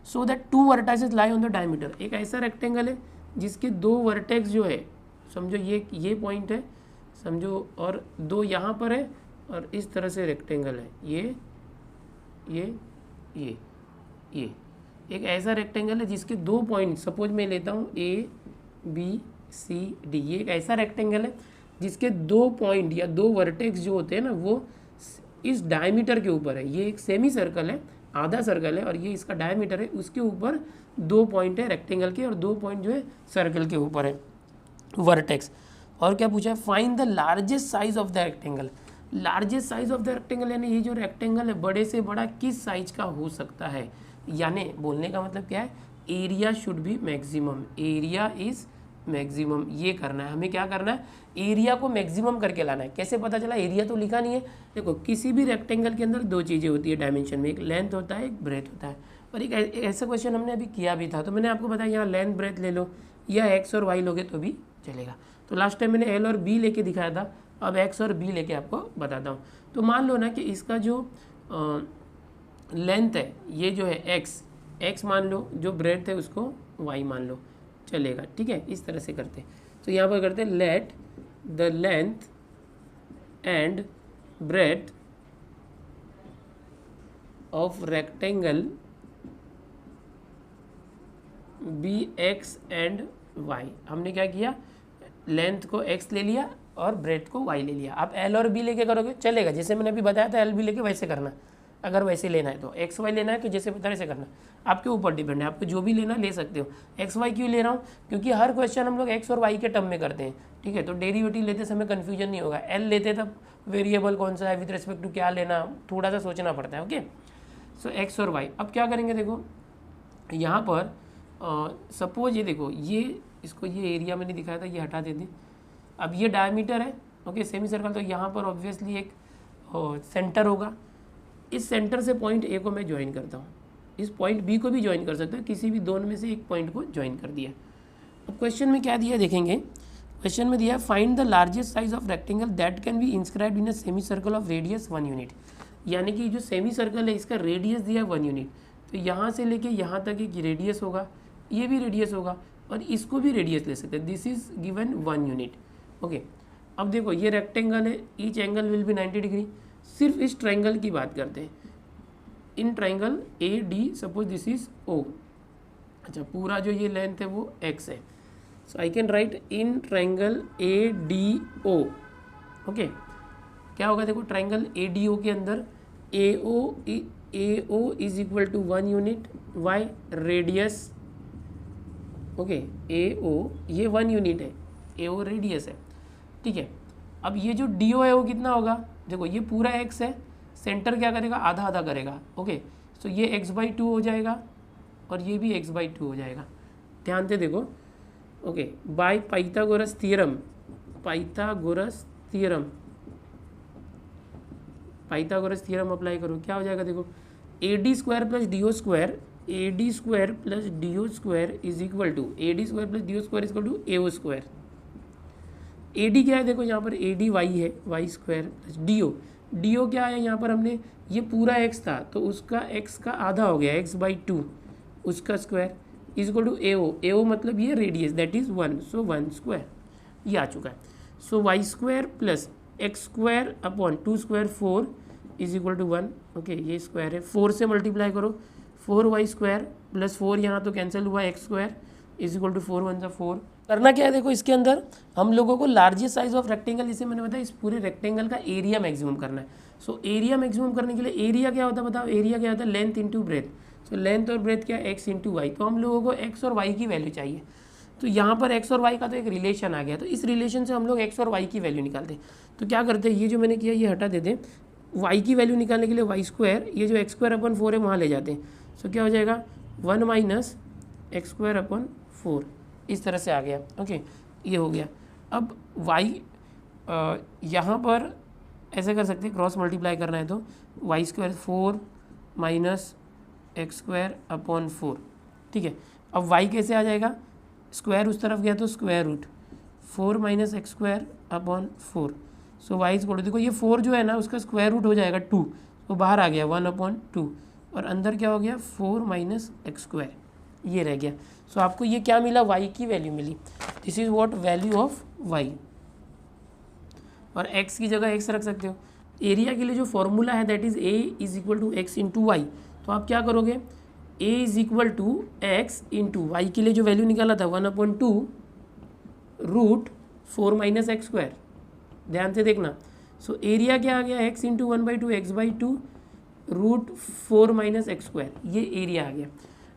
so that 2 vertices lie on the diameter. एक ऐसा रेक्टेंगल है जिसके 2 वर्टेक्स जो है, समझो ये पॉइंट है समझो, और 2 यहाँ पर है, और इस तरह से रेक्टेंगल है, ये एक ऐसा रेक्टेंगल है जिसके 2 पॉइंट, सपोज मैं लेता हूँ A B C D, ये एक ऐसा रेक्टेंगल है जिसके 2 पॉइंट या 2 वर्टेक्स जो होते हैं ना वो इस डायमीटर के ऊपर है। ये एक सेमी सर्कल है, आधा सर्कल है, और ये इसका डायमीटर है, उसके ऊपर 2 पॉइंट है रेक्टेंगल के, और 2 पॉइंट जो है सर्कल के ऊपर है वर्टेक्स। और क्या पूछा है, find the largest size of the rectangle. Largest size of the rectangle यानी ये जो रेक्टेंगल है बड़े से बड़ा किस साइज का हो सकता है, यानी बोलने का मतलब क्या है, area should be maximum, area is maximum. ये करना है हमें, क्या करना है, एरिया को मैक्सिमम करके लाना है। कैसे पता चला, एरिया तो लिखा नहीं है। देखो किसी भी रेक्टेंगल के अंदर 2 चीज़ें होती है डायमेंशन में, एक लेंथ होता है, एक ब्रेथ होता है। और एक ऐसा क्वेश्चन हमने अभी किया भी था, तो मैंने आपको बताया यहाँ लेंथ ब्रेथ ले लो, या एक्स और वाई लोगे तो भी चलेगा। तो लास्ट टाइम मैंने एल और बी लेके दिखाया था, अब एक्स और बी लेके आपको बताता हूँ। तो मान लो ना कि इसका जो लेंथ है ये जो है एक्स मान लो, जो ब्रेड्थ है उसको वाई मान लो, चलेगा, ठीक है। इस तरह से करते हैं। तो यहाँ पर करते हैं let the length and breadth of rectangle be x and y. हमने क्या किया, लेंथ को एक्स ले लिया और ब्रेड्थ को वाई ले लिया। आप एल और बी लेके करोगे चलेगा, जैसे मैंने अभी बताया था एल बी लेके वैसे करना। अगर वैसे लेना है तो एक्स वाई लेना है तो जैसे बता वैसे करना, आपके ऊपर डिपेंड है, आपको जो भी लेना ले सकते हो। एक्स वाई क्यों ले रहा हूँ, क्योंकि हर क्वेश्चन हम लोग एक्स और वाई के टर्म में करते हैं, ठीक है। तो डेरिवेटिव लेते समय कन्फ्यूजन नहीं होगा। एल लेते तब वेरिएबल कौन सा है, विद रिस्पेक्ट टू क्या लेना, थोड़ा सा सोचना पड़ता है। ओके, सो एक्स और वाई। अब क्या करेंगे, देखो यहाँ पर सपोज ये देखो, ये इसको ये एरिया मैंने दिखाया था, ये हटा देते। अब ये डायमीटर है, ओके, सेमी सर्कल। तो यहाँ पर ऑब्वियसली एक सेंटर होगा। इस सेंटर से पॉइंट ए को मैं ज्वाइन करता हूँ, इस पॉइंट बी को भी ज्वाइन कर सकता हूँ, किसी भी दोनों में से एक पॉइंट को ज्वाइन कर दिया। अब क्वेश्चन में क्या दिया देखेंगे, क्वेश्चन में दिया find the largest size of rectangle that can be inscribed in a semi circle of radius 1 unit. यानी कि जो सेमी सर्कल है इसका रेडियस दिया 1 यूनिट। तो यहाँ से लेके यहाँ तक एक रेडियस होगा, ये भी रेडियस होगा और इसको भी रेडियस ले सकते हैं। This is given 1 unit. Okay, अब देखो ये रेक्टेंगल है, each angle will be 90 degree. सिर्फ इस ट्राइंगल की बात करते हैं, in triangle A D, suppose this is O. अच्छा, पूरा जो ये लेंथ है वो एक्स है। So I can write in triangle A D O. Okay, क्या होगा, देखो ट्राइंगल ए डी ओ के अंदर A O is equal to 1 unit, y radius. Okay, A O ये 1 यूनिट है, ए ओ रेडियस है, ठीक है। अब ये जो डी ओ है वो कितना होगा, देखो ये पूरा एक्स है, सेंटर क्या करेगा, आधा आधा करेगा। ओके, सो ये x/2 हो जाएगा और ये भी x/2 हो जाएगा। ध्यान से देखो। Okay, by Pythagoras theorem, Pythagoras theorem apply करो, क्या हो जाएगा, देखो AD square plus DO square, AD square plus DO square is equal to AD square plus DO square is equal to AO square. AD क्या है, देखो यहाँ पर AD y है, वाई स्क्वायर प्लस DO क्या है, यहाँ पर हमने ये पूरा x था तो उसका x का आधा हो गया, x/2 उसका square is equal to AO मतलब ये radius that is 1, so 1 square ये आ चुका है। So y square plus x square upon 2 square 4 is equal to 1। Okay, ये स्क्वायर है, 4 से मल्टीप्लाई करो, 4y स्क्वायर प्लस 4 यहाँ तो कैंसिल हुआ, x square is equal to 4 1 सा 4। करना क्या है, देखो इसके अंदर हम लोगों को लार्जेस्ट साइज ऑफ रेक्टेंगल, जिसे मैंने बताया इस पूरे रेक्टेंगल का एरिया मैक्सिमम करना है। सो एरिया मैक्सिमम करने के लिए एरिया क्या होता है बताओ, एरिया क्या होता है, length into breath. So length और ब्रेथ क्या है, एक्स इंटू वाई। तो हम लोगों को एक्स और वाई की वैल्यू चाहिए। तो यहाँ पर एक्स और वाई का तो एक रिलेशन आ गया, तो इस रिलेशन से हम लोग एक्स और वाई की वैल्यू निकालते हैं। तो क्या करते हैं, ये जो मैंने किया ये हटा देते हैं, वाई की वैल्यू निकालने के लिए वाई स्क्वायर, ये जो एक्स स्क्वायर अपॉन 4 है वहाँ ले जाते हैं। सो क्या हो जाएगा, 1 माइनस एक्स स्क्वायर अपॉन 4, इस तरह से आ गया। ओके, ये हो गया। अब वाई यहाँ पर ऐसे कर सकते हैं, क्रॉस मल्टीप्लाई करना है तो y square 4 minus x square upon 4, ठीक है। अब वाई कैसे आ जाएगा, स्क्वायर उस तरफ गया तो square root 4 minus x square upon 4। So y is, देखो ये 4 जो है ना उसका स्क्वायर रूट हो जाएगा 2, तो बाहर आ गया 1/2 और अंदर क्या हो गया 4 माइनस एक्स स्क्वायर, ये रह गया। सो आपको ये क्या मिला, वाई की वैल्यू मिली। This is what value of y. और एक्स की जगह एक्स रख सकते हो। एरिया के लिए जो फॉर्मूला है that is A is equal to x into y. तो आप क्या करोगे, A is equal to x into y के लिए जो वैल्यू निकाला था 1/2 रूट 4 माइनस एक्स स्क्वायर। ध्यान से देखना। सो एरिया क्या आ गया, x into 1/2 x/2 root 4 minus x square, ये एरिया आ गया।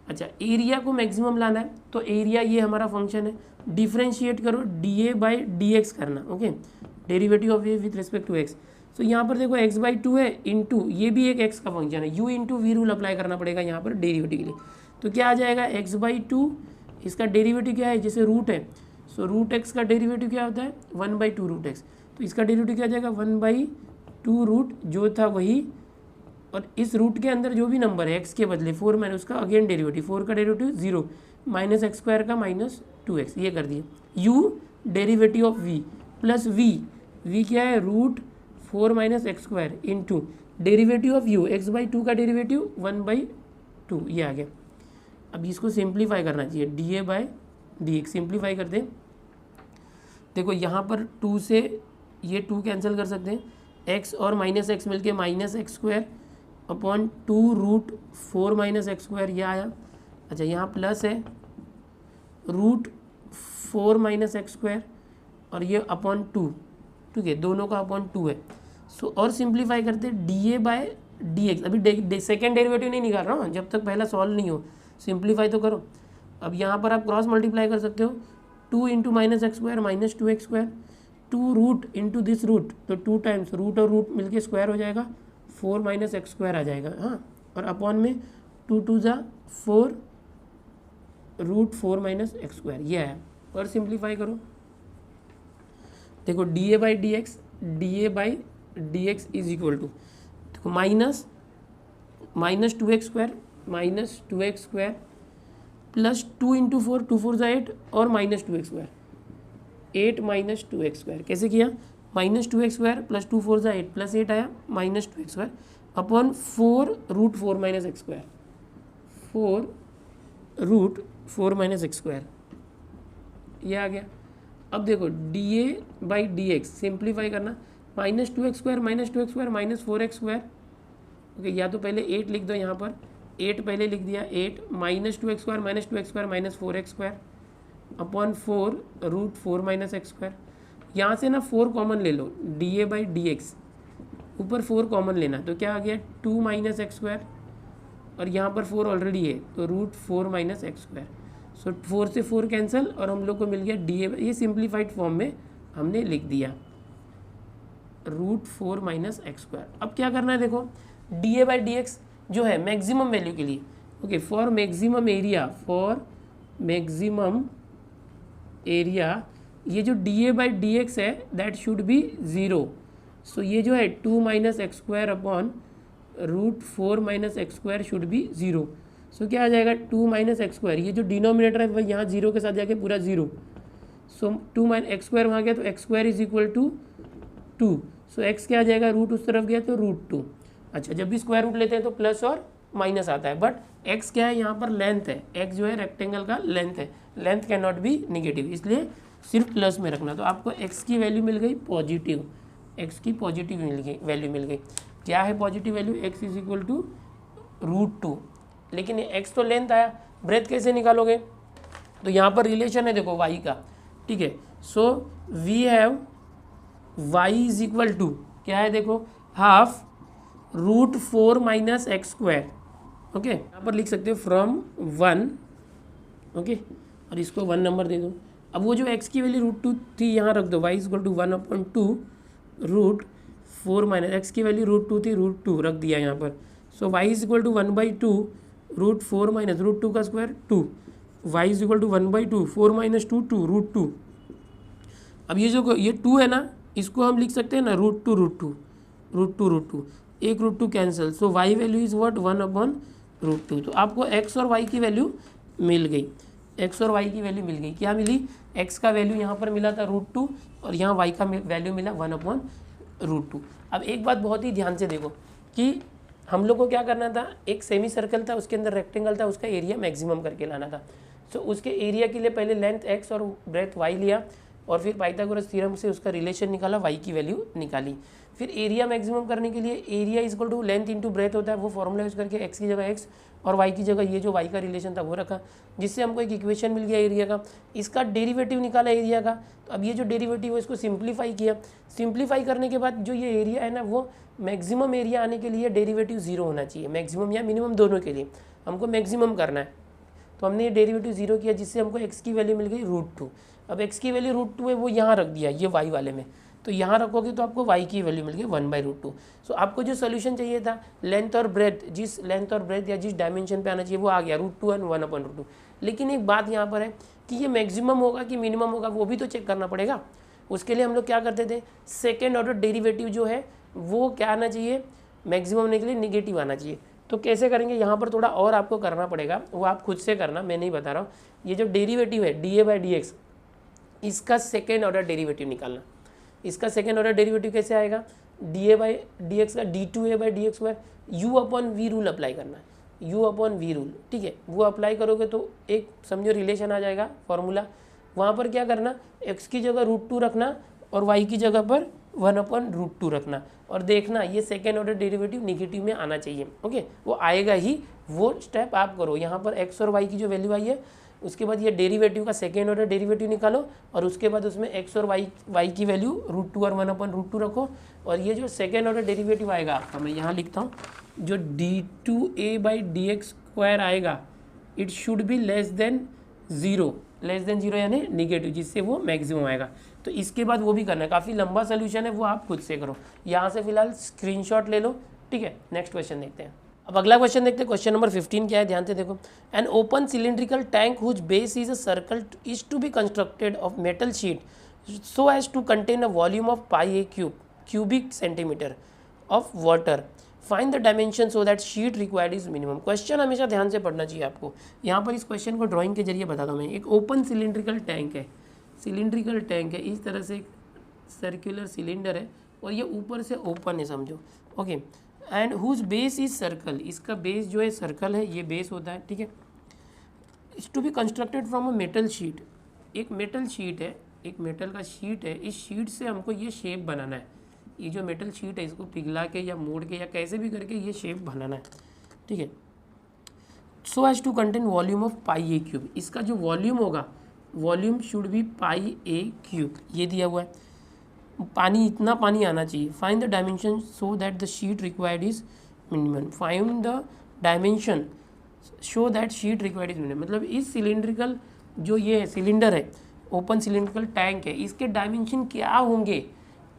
अच्छा, एरिया को मैक्सिमम लाना है तो एरिया ये हमारा फंक्शन है, डिफ्रेंशिएट करो dA/dx करना। Okay, derivative of A with respect to x. तो यहाँ पर देखो x/2 है इंटू ये भी एक x का फंक्शन है, u into v rule apply करना पड़ेगा यहाँ पर डेरिवेटिव के लिए। तो क्या आ जाएगा, x/2 इसका डेरिवेटिव क्या है, जैसे रूट है। सो रूट एक्स का डेरिवेटिव क्या होता है 1/2 रूट एक्स। तो इसका डेरिवेटिव क्या आ जाएगा 1/2 रूट जो था वही, और इस रूट के अंदर जो भी नंबर है एक्स के बदले 4 मैंने उसका अगेन डेरिवेटिव, 4 का डेरिवेटिव 0 माइनस एक्स स्क्वायर का माइनस 2x, ये कर दिया। u derivative of v plus v v क्या है root 4 minus x square into derivative of u x/2 का डेरिवेटिव 1/2 ये आ गया। अब इसको सिंप्लीफाई करना चाहिए dA/dx सिंप्लीफाई करते हैं। देखो यहाँ पर 2 से ये 2 कैंसिल कर सकते हैं, x और माइनस एक्स मिल के minus x square upon 2 root 4 minus x square ये आया। अच्छा यहाँ प्लस है रूट 4 माइनस एक्स स्क्वायर और ये अपॉन 2, ठीक है, दोनों का अपॉन 2 है। सो और सिंप्लीफाई करते हैं dA/dx। अभी सेकेंड डेरिवेटिव नहीं निकाल रहा हूँ, जब तक पहला सॉल्व नहीं हो सिंप्लीफाई तो करो। अब यहाँ पर आप क्रॉस मल्टीप्लाई कर सकते हो, 2 into minus x square minus 2x square, 2 root into this root, तो 2 टाइम्स रूट और रूट मिलके स्क्वायर हो जाएगा, 4 माइनस एक्स स्क्वायर आ जाएगा। हाँ, और अपॉन में 2 2 जा 4 रूट 4 माइनस एक्स स्क्वायर ये है। और सिंप्लीफाई करो, देखो dA/dx इज इक्वल टू, देखो minus 2x square plus 2 into 4, 2 4 जा 8 और minus 2x square, 8 minus 2x square कैसे किया, माइनस 2x स्क्वायर प्लस 2 4 जा 8 प्लस 8 आया minus 2x square upon 4 root 4 minus x square, 4 root 4 minus x square ये आ गया। अब देखो dA/dx सिंप्लीफाई करना, minus 2x square minus 2x square minus 4x square, okay, या तो पहले 8 लिख दो, यहाँ पर 8 पहले लिख दिया, 8 minus 2x square minus 2x square minus 4x square upon 4 root 4 minus x square. यहाँ से ना 4 कॉमन ले लो, dA/dx ऊपर 4 कॉमन लेना, तो क्या आ गया 2 माइनस एक्स स्क्वायर और यहाँ पर 4 ऑलरेडी है तो रूट 4 माइनस एक्स स्क्वायर। सो 4 से 4 कैंसिल और हम लोग को मिल गया dA, ये सिंप्लीफाइड फॉर्म में हमने लिख दिया रूट 4 माइनस एक्स स्क्वायर। अब क्या करना है, देखो dA/dx जो है मैक्सिमम वैल्यू के लिए, ओके, फॉर मैक्सिमम एरिया ये जो dA/dx है दैट शुड बी 0। सो ये जो है 2 minus x square upon root 4 minus x square should be 0। So क्या आ जाएगा 2 माइनस एक्स स्क्वायर, ये जो डिनोमिनेटर है वह यहाँ 0 के साथ जाके पूरा 0। सो 2 माइनस एक्स स्क्वायर वहाँ गया तो x square is equal to 2। So x क्या आ जाएगा, रूट उस तरफ गया तो रूट 2। अच्छा, जब भी स्क्वायर रूट लेते हैं तो प्लस और माइनस आता है, बट एक्स क्या है यहाँ पर लेंथ है, एक्स जो है रेक्टेंगल का लेंथ है, length can not be negative, इसलिए सिर्फ प्लस में रखना। तो आपको एक्स की वैल्यू मिल गई पॉजिटिव, एक्स की पॉजिटिव वैल्यू मिल गई। क्या है positive value, x is equal to root 2। लेकिन एक्स तो लेंथ आया, ब्रेथ कैसे निकालोगे, तो यहाँ पर रिलेशन है देखो वाई का, ठीक है। So we have y is equal to क्या है, देखो half root 4 minus x square, okay, यहाँ पर लिख सकते हो फ्रॉम 1, ओके, और इसको 1 नंबर दे दो। अब वो जो x की वैल्यू रूट 2 थी यहाँ रख दो, y is equal to 1/2 root 4 minus x की वैल्यू रूट 2 थी, रूट 2 रख दिया यहाँ पर। सो y is equal to 1/2 root 4 minus root 2 का square 2, y is equal to 1/2 4 minus 2 2 root 2। अब ये जो ये 2 है ना, इसको हम लिख सकते हैं ना रूट 2 रूट 2 रूट 2 रूट 2, एक root 2 cancel. So y value is what 1/√2। तो आपको x और y की वैल्यू मिल गई, x और y की वैल्यू मिल गई। क्या मिली, x का वैल्यू यहाँ पर मिला था √2 और यहाँ y का वैल्यू मिला 1/√2। अब एक बात बहुत ही ध्यान से देखो कि हम लोग को क्या करना था, एक सेमी सर्कल था उसके अंदर रेक्टेंगल था, उसका एरिया मैक्सिमम करके लाना था। सो उसके एरिया के लिए पहले लेंथ x और ब्रेथ y लिया और फिर पाइथागोरस थ्योरम से उसका रिलेशन निकाला, y की वैल्यू निकाली। फिर एरिया मैक्सिमम करने के लिए area is equal to length into breadth होता है, वो फॉर्मूला यूज करके x की जगह x और y की जगह ये जो y का रिलेशन था वो रखा, जिससे हमको एक इक्वेशन मिल गया एरिया का। इसका डेरिवेटिव निकाला एरिया का, तो अब ये जो डेरिवेटिव है इसको सिंप्लीफाई किया। सिंप्लीफाई करने के बाद जो ये एरिया है ना, वो मैक्सिमम एरिया आने के लिए डेरिवेटिव 0 होना चाहिए, मैक्सिमम या मिनिमम दोनों के लिए हमको मैक्सिमम करना है। तो हमने ये डेरिवेटिव 0 किया, जिससे हमको x की वैल्यू मिल गई √2। अब x की वैल्यू √2 है, वो यहाँ रख दिया ये y वाले में, तो यहाँ रखोगे तो आपको y की वैल्यू मिल गई 1/√2। सो आपको जो सोल्यूशन चाहिए था लेंथ और ब्रेथ, जिस लेंथ और ब्रेथ या जिस डायमेंशन पे आना चाहिए वो आ गया √2 एंड 1/√2। लेकिन एक बात यहाँ पर है कि ये मैक्सिमम होगा कि मिनिमम होगा वो भी तो चेक करना पड़ेगा। उसके लिए हम लोग क्या करते थे, सेकेंड ऑर्डर डेरिवेटिव जो है वो क्या आना चाहिए, मैक्सिमम होने के लिए निगेटिव आना चाहिए। तो कैसे करेंगे, यहाँ पर थोड़ा और आपको करना पड़ेगा, वो आप खुद से करना, मैं नहीं बता रहा हूँ। ये जो डेरिवेटिव है dA/dx, इसका सेकेंड ऑर्डर डेरिवेटिव निकालना। इसका सेकेंड ऑर्डर डेरिवेटिव कैसे आएगा, dA/dx का d2a/dx2 u upon v rule apply करना है, u अपॉन वी रूल, ठीक है। वो अप्लाई करोगे तो एक समझो रिलेशन आ जाएगा फॉर्मूला। वहाँ पर क्या करना, x की जगह √2 रखना और y की जगह पर 1/√2 रखना और देखना ये सेकेंड ऑर्डर डेरिवेटिव निगेटिव में आना चाहिए। ओके, वो आएगा ही, वो स्टेप आप करो। यहाँ पर x और y की जो वैल्यू आई है उसके बाद ये डेरिवेटिव का सेकेंड ऑर्डर डेरिवेटिव निकालो और उसके बाद उसमें x और y की वैल्यू √2 और 1/√2 रखो और ये जो सेकेंड ऑर्डर डेरिवेटिव आएगा आपका, मैं यहाँ लिखता हूँ, जो d2a/dx² आएगा it should be less than 0 यानी निगेटिव, जिससे वो मैक्सिमम आएगा। तो इसके बाद वो भी करना है, काफ़ी लंबा सोल्यूशन है, वो आप खुद से करो। यहाँ से फिलहाल स्क्रीनशॉट ले लो, ठीक है। नेक्स्ट क्वेश्चन देखते हैं। अब अगला क्वेश्चन देखते हैं, क्वेश्चन नंबर 15 क्या है, ध्यान से देखो। An open cylindrical tank whose base is a circle is to be constructed of metal sheet so as to contain a volume of pi a cubic centimetre of water. Find the dimension so that sheet required is minimum. Question हमेशा ध्यान से पढ़ना चाहिए आपको। यहाँ पर इस question को ड्राइंग के जरिए बताता हूँ मैं। एक ओपन सिलिंड्रिकल टैंक है, इस तरह से एक सर्कुलर सिलेंडर है और ये ऊपर से ओपन है समझो, okay. And whose base is circle, इसका बेस जो है सर्कल है, ये बेस होता है, ठीक है। Is to be constructed from a metal sheet, एक मेटल शीट है, एक मेटल का शीट है, इस शीट से हमको ये शेप बनाना है। ये जो मेटल शीट है इसको पिघला के या मोड़ के या कैसे भी करके ये शेप बनाना है, ठीक है। So as to contain volume of pi a cube, इसका जो वॉल्यूम होगा, volume should be pi a cube, ये दिया हुआ है। पानी, इतना पानी आना चाहिए। Find the dimension so that the sheet required is minimum. Find the dimension so that sheet required is minimum, मतलब इस सिलिंड्रिकल जो ये है सिलेंडर है, ओपन सिलिंड्रिकल टैंक है, इसके डायमेंशन क्या होंगे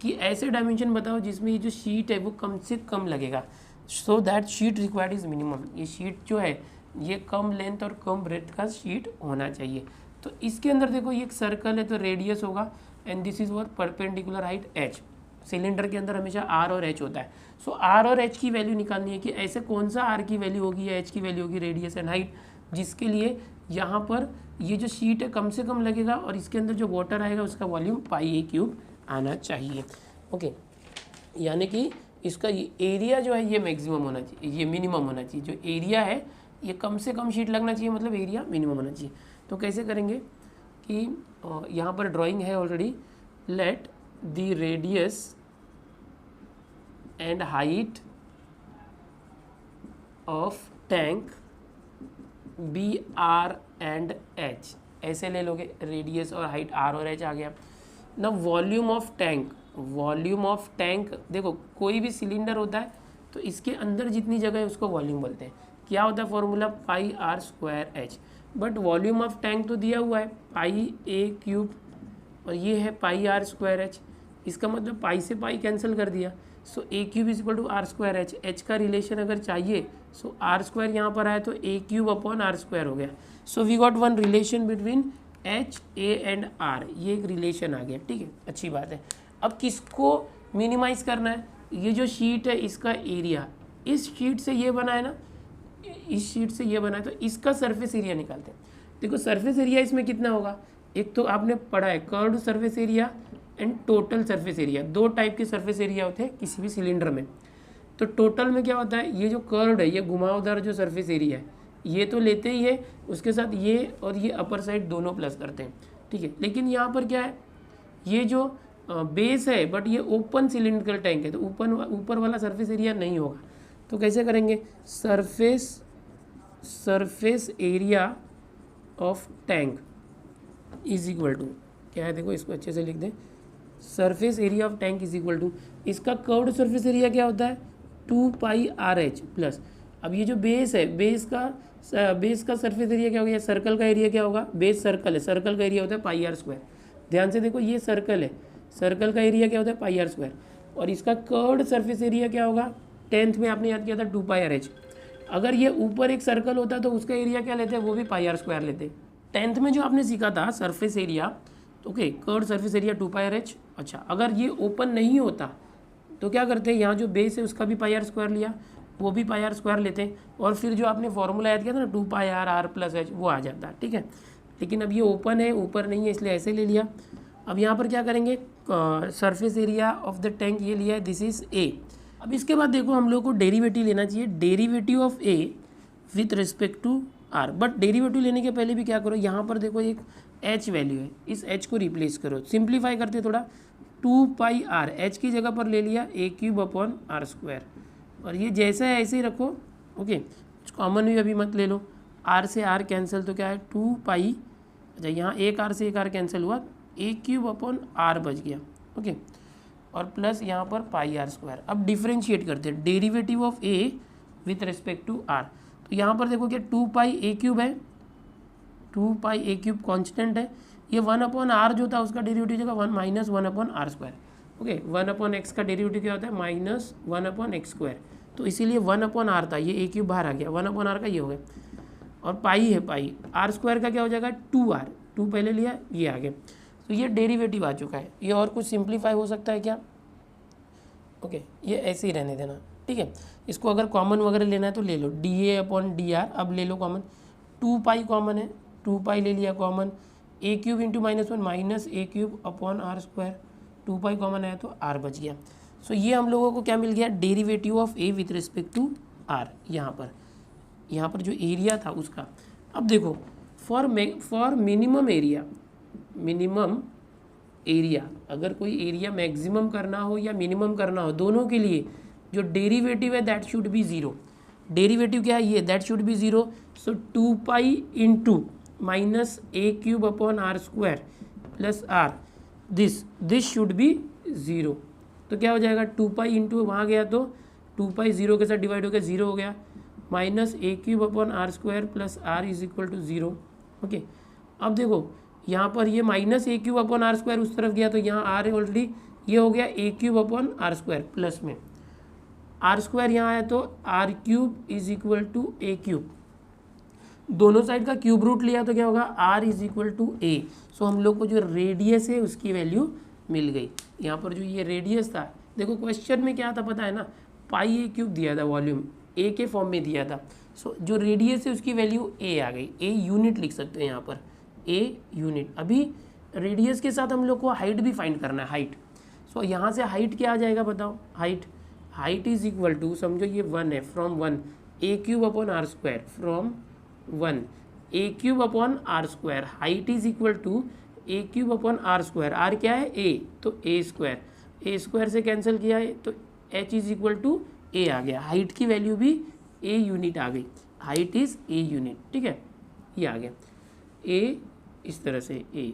कि ऐसे डायमेंशन बताओ जिसमें ये जो शीट है वो कम से कम लगेगा। सो that sheet required is minimum, ये शीट जो है ये कम लेंथ और कम ब्रेथ का शीट होना चाहिए। तो इसके अंदर देखो ये एक सर्कल है तो रेडियस होगा and this is were perpendicular height h। Cylinder के अंदर हमेशा r और h होता है। सो r और h की वैल्यू निकालनी है कि ऐसे कौन सा r की वैल्यू होगी या h की वैल्यू होगी, रेडियस एंड हाइट, जिसके लिए यहाँ पर ये जो शीट है कम से कम लगेगा और इसके अंदर जो वाटर आएगा उसका वॉल्यूम पाई a क्यूब आना चाहिए, ओके। यानी कि इसका ये एरिया जो है ये मैक्सिमम होना चाहिए, ये मिनिमम होना चाहिए। जो एरिया है ये कम से कम शीट लगना चाहिए, मतलब एरिया मिनिमम होना चाहिए। तो कैसे करेंगे कि यहाँ पर ड्राइंग है already. Let the radius and height of tank be R and H, ऐसे ले लोगे। रेडियस और हाइट आर और एच आ गया। ना volume of tank, volume of tank देखो कोई भी सिलेंडर होता है तो इसके अंदर जितनी जगह है उसको वॉल्यूम बोलते हैं। क्या होता है formula, pi R square H. But volume of tank तो दिया हुआ है पाई a क्यूब और ये है पाई आर स्क्वायर एच। इसका मतलब पाई से पाई कैंसिल कर दिया। So a cube is equal to R square H. H का रिलेशन अगर चाहिए सो आर स्क्वायर यहाँ पर आया तो a cube upon R square हो गया। So we got one relation between H A and R, ये एक रिलेशन आ गया, ठीक है, अच्छी बात है। अब किसको मिनिमाइज करना है, ये जो शीट है इसका एरिया, इस शीट से ये बना है ना, इस शीट से ये बना है तो इसका सरफेस एरिया निकालते हैं। देखो सरफेस एरिया इसमें कितना होगा, एक तो आपने पढ़ा है curved surface area and total surface area. दो टाइप के सरफेस एरिया होते हैं किसी भी सिलेंडर में। तो टोटल में क्या होता है, ये जो कर्व्ड है, ये घुमावदार जो सरफेस एरिया है ये तो लेते ही है, उसके साथ ये और ये अपर साइड दोनों प्लस करते हैं, ठीक है। लेकिन यहाँ पर क्या है, ये जो बेस है बट ये ओपन सिलिंड्रिकल टैंक है तो ऊपर वाला सरफेस एरिया नहीं होगा। तो कैसे करेंगे, surface area of tank is equal to क्या है, देखो इसको अच्छे से लिख दें। Surface area of tank is equal to, इसका कर्व्ड सरफेस एरिया क्या होता है 2 पाई आर एच प्लस। अब ये जो बेस है, बेस का सरफेस एरिया क्या होगा, सर्कल का एरिया क्या होगा, बेस सर्कल है, सर्कल का एरिया होता है पाई आर स्क्वायर। ध्यान से देखो ये सर्कल है, सर्कल का एरिया क्या होता है पाई आर स्क्वायर और इसका कर्व्ड सरफेस एरिया क्या होगा, 10th में आपने याद किया था 2 पाई आर एच। अगर ये ऊपर एक सर्कल होता तो उसका एरिया क्या लेते हैं, वो भी पाई आर स्क्वायर लेते हैं। 10th में जो आपने सीखा था surface area, okay, curved surface area 2 पाई आर एच। अच्छा, अगर ये ओपन नहीं होता तो क्या करते हैं, यहाँ जो बेस है उसका भी पाई आर स्क्वायर लिया, वो भी पाई आर स्क्वायर लेते हैं और फिर जो आपने फॉर्मूला याद किया था ना 2 पाई आर आर प्लस एच, वो आ जाता है, ठीक है। लेकिन अब ये ओपन है, ऊपर नहीं है, इसलिए ऐसे ले लिया। अब यहाँ पर क्या करेंगे, surface area of the tank ये लिया है, दिस इज ए। अब इसके बाद देखो हम लोग को डेरिवेटिव लेना चाहिए, derivative of A with respect to R. But derivative लेने के पहले भी क्या करो, यहाँ पर देखो एक एच वैल्यू है, इस एच को रिप्लेस करो, सिंप्लीफाई करते थोड़ा, 2 पाई आर, एच की जगह पर ले लिया ए क्यूब अपॉन आर स्क्वायर, और ये जैसा है ऐसे ही रखो। ओके, कॉमन भी अभी मत ले लो, आर से आर कैंसिल, तो क्या है 2 पाई, अच्छा यहाँ एक आर से एक आर कैंसिल हुआ, ए क्यूब अपॉन आर बच गया। ओके, और प्लस यहाँ पर पाई आर स्क्वायर। अब डिफ्रेंशिएट करते हैं, derivative of A with respect to R, तो यहाँ पर देखो क्या 2 पाई ए क्यूब है, 2 पाई ए क्यूब कॉन्स्टेंट है, ये 1 अपॉन आर जो था उसका डेरिवेटिव जगह 1 minus 1 upon R square. Okay, 1 upon X का डेरिवेटिव क्या होता है, माइनस 1 अपॉन एक्स स्क्वायर, तो इसीलिए 1 अपॉन आर था, ये ए क्यूब बाहर आ गया, 1 अपॉन आर का ये हो गया, और पाई है, पाई आर स्क्वायर का क्या हो जाएगा 2r, 2 पहले लिया, ये आ गया, तो ये डेरिवेटिव आ चुका है। ये और कुछ सिंप्लीफाई हो सकता है क्या? ओके, ये ऐसे ही रहने देना, ठीक है। इसको अगर कॉमन वगैरह लेना है तो ले लो, D A upon D R, अब ले लो कॉमन, 2 पाई कॉमन है, 2 पाई ले लिया common, A cube into -1 minus A cube upon R square, 2 pi common आया तो आर बच गया। सो ये हम लोगों को क्या मिल गया, derivative of A with respect to R, यहाँ पर जो एरिया था उसका। अब देखो फॉर मिनिमम एरिया, अगर कोई एरिया मैक्सिमम करना हो या मिनिमम करना हो, दोनों के लिए जो डेरिवेटिव है that should be zero. Derivative क्या है ये, that should be zero. So 2 pi into minus A cube upon R square plus R, this should be zero. तो क्या हो जाएगा, 2 पाई इंटू वहाँ गया तो 2 पाई ज़ीरो के साथ डिवाइड हो गया, ज़ीरो हो गया, minus A cube upon R square plus R is equal to zero. Okay, अब देखो यहाँ पर ये minus A cube upon R square उस तरफ गया तो यहाँ आर है ऑलरेडी, ये हो गया A cube upon R square, plus में आर स्क्वायर यहाँ आया तो R cube is equal to A cube, दोनों साइड का क्यूब रूट लिया तो क्या होगा, R is equal to A. So हम लोग को जो रेडियस है उसकी वैल्यू मिल गई। यहाँ पर जो ये रेडियस था, देखो क्वेश्चन में क्या था पता है ना, पाई ए क्यूब दिया था, वॉल्यूम ए के फॉर्म में दिया था। सो जो रेडियस है उसकी वैल्यू ए आ गई, ए यूनिट लिख सकते हैं यहाँ पर, ए यूनिट। अभी रेडियस के साथ हम लोग को हाइट भी फाइंड करना है, हाइट। सो यहाँ से हाइट क्या आ जाएगा बताओ, हाइट इज इक्वल टू, समझो ये 1 है, from 1 A cube upon R square, from 1 A cube upon R square, height is equal to A cube upon R square, R क्या है ए, तो ए स्क्वायर से कैंसिल किया है तो एच इज इक्वल टू ए आ गया, हाइट की वैल्यू भी ए यूनिट आ गई, हाइट इज ए यूनिट, ठीक है, ये आ गया ए, इस तरह से ए।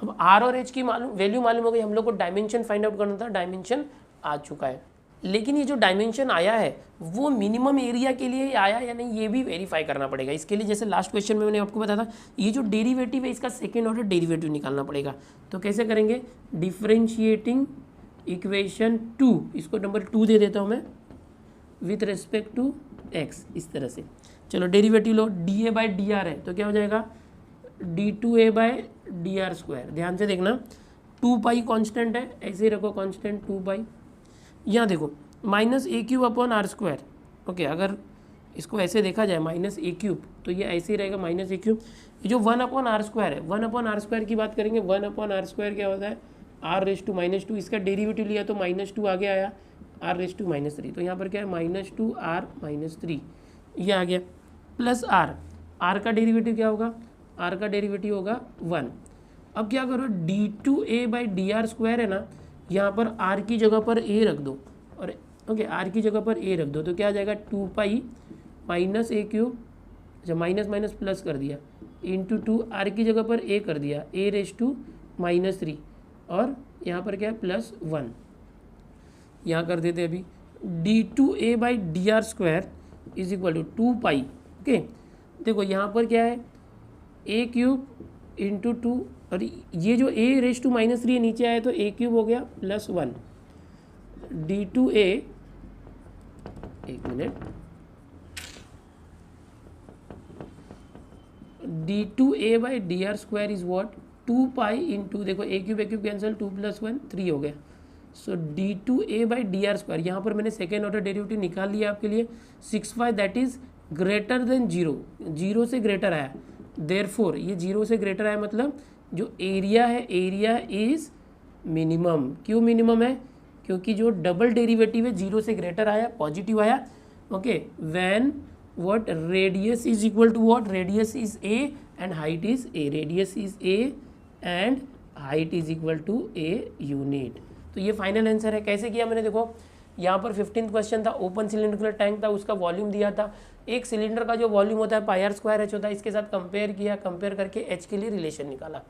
अब आर और एच की वैल्यू मालूम हो गई, हम लोग को डायमेंशन फाइंड आउट करना था, डायमेंशन आ चुका है। लेकिन ये जो डायमेंशन आया है वो मिनिमम एरिया के लिए आया या नहीं, ये भी वेरीफाई करना पड़ेगा। इसके लिए जैसे लास्ट क्वेश्चन में मैंने आपको बताया था, ये जो डेरिवेटिव है इसका सेकेंड ऑर्डर डेरिवेटिव निकालना पड़ेगा। तो कैसे करेंगे, डिफरेंशिएटिंग इक्वेशन 2, इसको नंबर 2 दे देता हूँ मैं, विथ रिस्पेक्ट टू एक्स, इस तरह से। चलो derivative low, D A by D are है तो क्या हो जाएगा, d2a bye D R square. ध्यान से देखना, 2 पाई कॉन्स्टेंट है, ऐसे ही रखो कॉन्स्टेंट 2 पाई। यहाँ देखो minus A cube upon R square. Okay, अगर इसको ऐसे देखा जाए माइनस ए क्यूब तो ये ऐसे ही रहेगा माइनस ए क्यूब। ये जो 1 अपॉन आर स्क्वायर है, 1 अपॉन आर स्क्वायर की बात करेंगे, 1 अपॉन आर स्क्वायर क्या होता है, आर रेस टू -2, इसका डेरिवेटिव लिया तो -2 आगे आया, आर रेस टू -3, तो यहाँ पर क्या है -2 आर -3, ये आ गया, प्लस आर का डेरिवेटिव क्या होगा, आर का डेरिवेटिव होगा 1। अब क्या करो, d2a by D R square है ना, यहाँ पर आर की जगह पर ए रख दो, और ओके आर की जगह पर ए रख दो तो क्या आ जाएगा, 2 पाई माइनस ए क्यूब, अच्छा माइनस प्लस कर दिया, इंटू 2 आर की जगह पर ए कर दिया, ए रेस टू -3, और यहाँ पर क्या है +1, यहाँ कर देते अभी, d2a by D R square is equal to 2 pi. Okay, देखो यहाँ पर क्या है, ए क्यूब इंटू 2, और ये जो ए रेस टू -3 नीचे आया तो ए क्यूब हो गया +1, d2a, एक minute, d2a by D R square is what, 2 pi into, देखो ए क्यूब कैंसिल, 2 + 1 3 हो गया। सो d2a by D R square, यहाँ पर मैंने सेकेंड ऑर्डर डेरिवेटिव निकाल लिया आपके लिए, 6y that is greater than 0, 0 से ग्रेटर आया, देयरफॉर ये 0 से ग्रेटर आया मतलब जो एरिया है, एरिया इज मिनिमम। क्यों मिनिमम है? क्योंकि जो डबल डेरिवेटिव है 0 से ग्रेटर आया, पॉजिटिव आया। Okay, when what radius is equal to what, radius is A and height is A, radius is A and height is equal to A unit. तो ये फाइनल आंसर है। कैसे किया मैंने, देखो यहाँ पर 15th क्वेश्चन था, ओपन सिलेंड्रिकल टैंक था, उसका वॉल्यूम दिया था, एक सिलेंडर का जो वॉल्यूम होता है πr² h होता है, इसके साथ कंपेयर किया, कंपेयर करके h के लिए रिलेशन निकाला।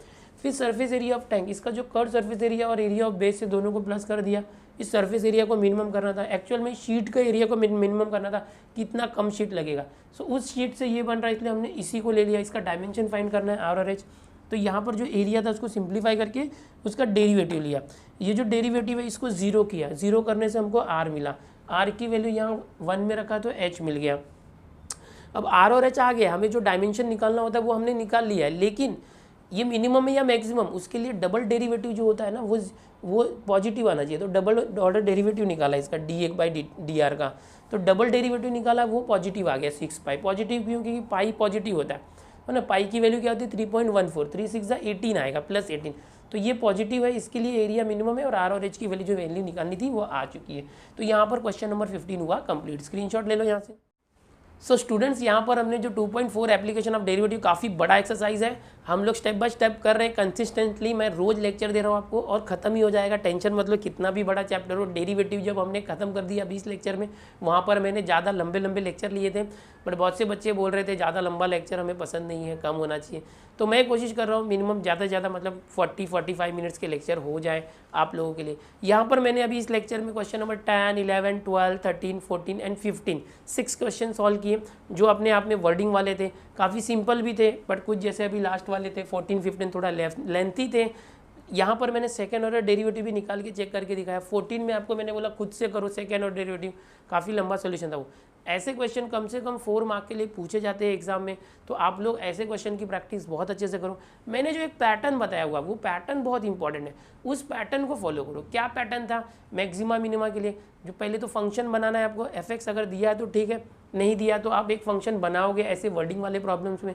फिर सरफेस एरिया ऑफ टैंक, इसका जो कर्व सरफेस एरिया और एरिया ऑफ बेस से दोनों को प्लस कर दिया। इस सरफेस एरिया को मिनिमम करना था, एक्चुअल में शीट का एरिया को मिनिमम करना था, कितना कम शीट लगेगा। सो उस शीट से ये बन रहा है, इसलिए हमने इसी को ले लिया। इसका डायमेंशन फाइंड करना है आर और एच। तो यहाँ पर जो एरिया था उसको सिंप्लीफाई करके उसका डेरिवेटिव लिया। ये जो डेरिवेटिव है इसको 0 किया, 0 करने से हमको r मिला, r की वैल्यू यहाँ 1 में रखा तो h मिल गया। अब r और h आ गया, हमें जो डायमेंशन निकालना होता है वो हमने निकाल लिया है, लेकिन ये मिनिमम है या मैक्सिमम, उसके लिए डबल डेरिवेटिव जो होता है ना वो पॉजिटिव आना चाहिए। तो डबल ऑर्डर डेरिवेटिव निकाला इसका dA/dr का, तो डबल डेरिवेटिव निकाला, वो पॉजिटिव आ गया 6 पाई। पॉजिटिव क्यों? क्योंकि पाई पॉजिटिव होता है ना, पाई की वैल्यू क्या होती है 3.14, 3 6 18 आएगा, प्लस 18, तो ये पॉजिटिव है, इसके लिए एरिया मिनिमम है और आर और एच की वैल्यू जो वैल्यू निकालनी थी वो आ चुकी है। तो यहाँ पर क्वेश्चन नंबर 15 हुआ कंप्लीट। स्क्रीनशॉट ले लो यहाँ से। सो स्टूडेंट्स, यहाँ पर हमने जो 2.4 एप्लीकेशन ऑफ डेरिवेटिव, काफ़ी बड़ा एक्सरसाइज है, हम लोग स्टेप बाय स्टेप कर रहे हैं कंसिस्टेंटली। मैं रोज लेक्चर दे रहा हूँ आपको और ख़त्म ही हो जाएगा, टेंशन मतलब कितना भी बड़ा चैप्टर हो। डेरिवेटिव जब हमने खत्म कर दिया 20 लेक्चर में, वहाँ पर मैंने ज़्यादा लंबे लंबे लेक्चर लिए थे, बट बहुत से बच्चे बोल रहे थे ज़्यादा लंबा लेक्चर हमें पसंद नहीं है, कम होना चाहिए। तो मैं कोशिश कर रहा हूँ मिनिमम ज़्यादा से ज़्यादा मतलब 40-45 मिनट्स के लेक्चर हो जाए आप लोगों के लिए। यहाँ पर मैंने अभी इस लेक्चर में question number 10, 11, 12, 13, 14 and 15 6 question solve किए, जो अपने आप में वर्डिंग वाले थे, काफ़ी सिंपल भी थे, बट कुछ जैसे अभी लास्ट वाले थे 14, 15 थोड़ा लेंथी थे। यहाँ पर मैंने सेकेंड ऑर्डर डेरिवेटिव भी निकाल के चेक करके दिखाया। 14 में आपको मैंने बोला खुद से करो सेकेंड ऑर्डर डेरिवेटिव, काफ़ी लंबा सोल्यूशन था वो। ऐसे क्वेश्चन कम से कम 4 मार्क के लिए पूछे जाते हैं एग्जाम में, तो आप लोग ऐसे क्वेश्चन की प्रैक्टिस बहुत अच्छे से करो। मैंने जो एक पैटर्न बताया हुआ, वो पैटर्न बहुत इंपॉर्टेंट है, उस पैटर्न को फॉलो करो। क्या पैटर्न था? मैक्सिमा मिनिमा के लिए जो पहले तो फंक्शन बनाना है आपको, fx अगर दिया है तो ठीक है, नहीं दिया तो आप एक फंक्शन बनाओगे ऐसे वर्डिंग वाले प्रॉब्लम्स में।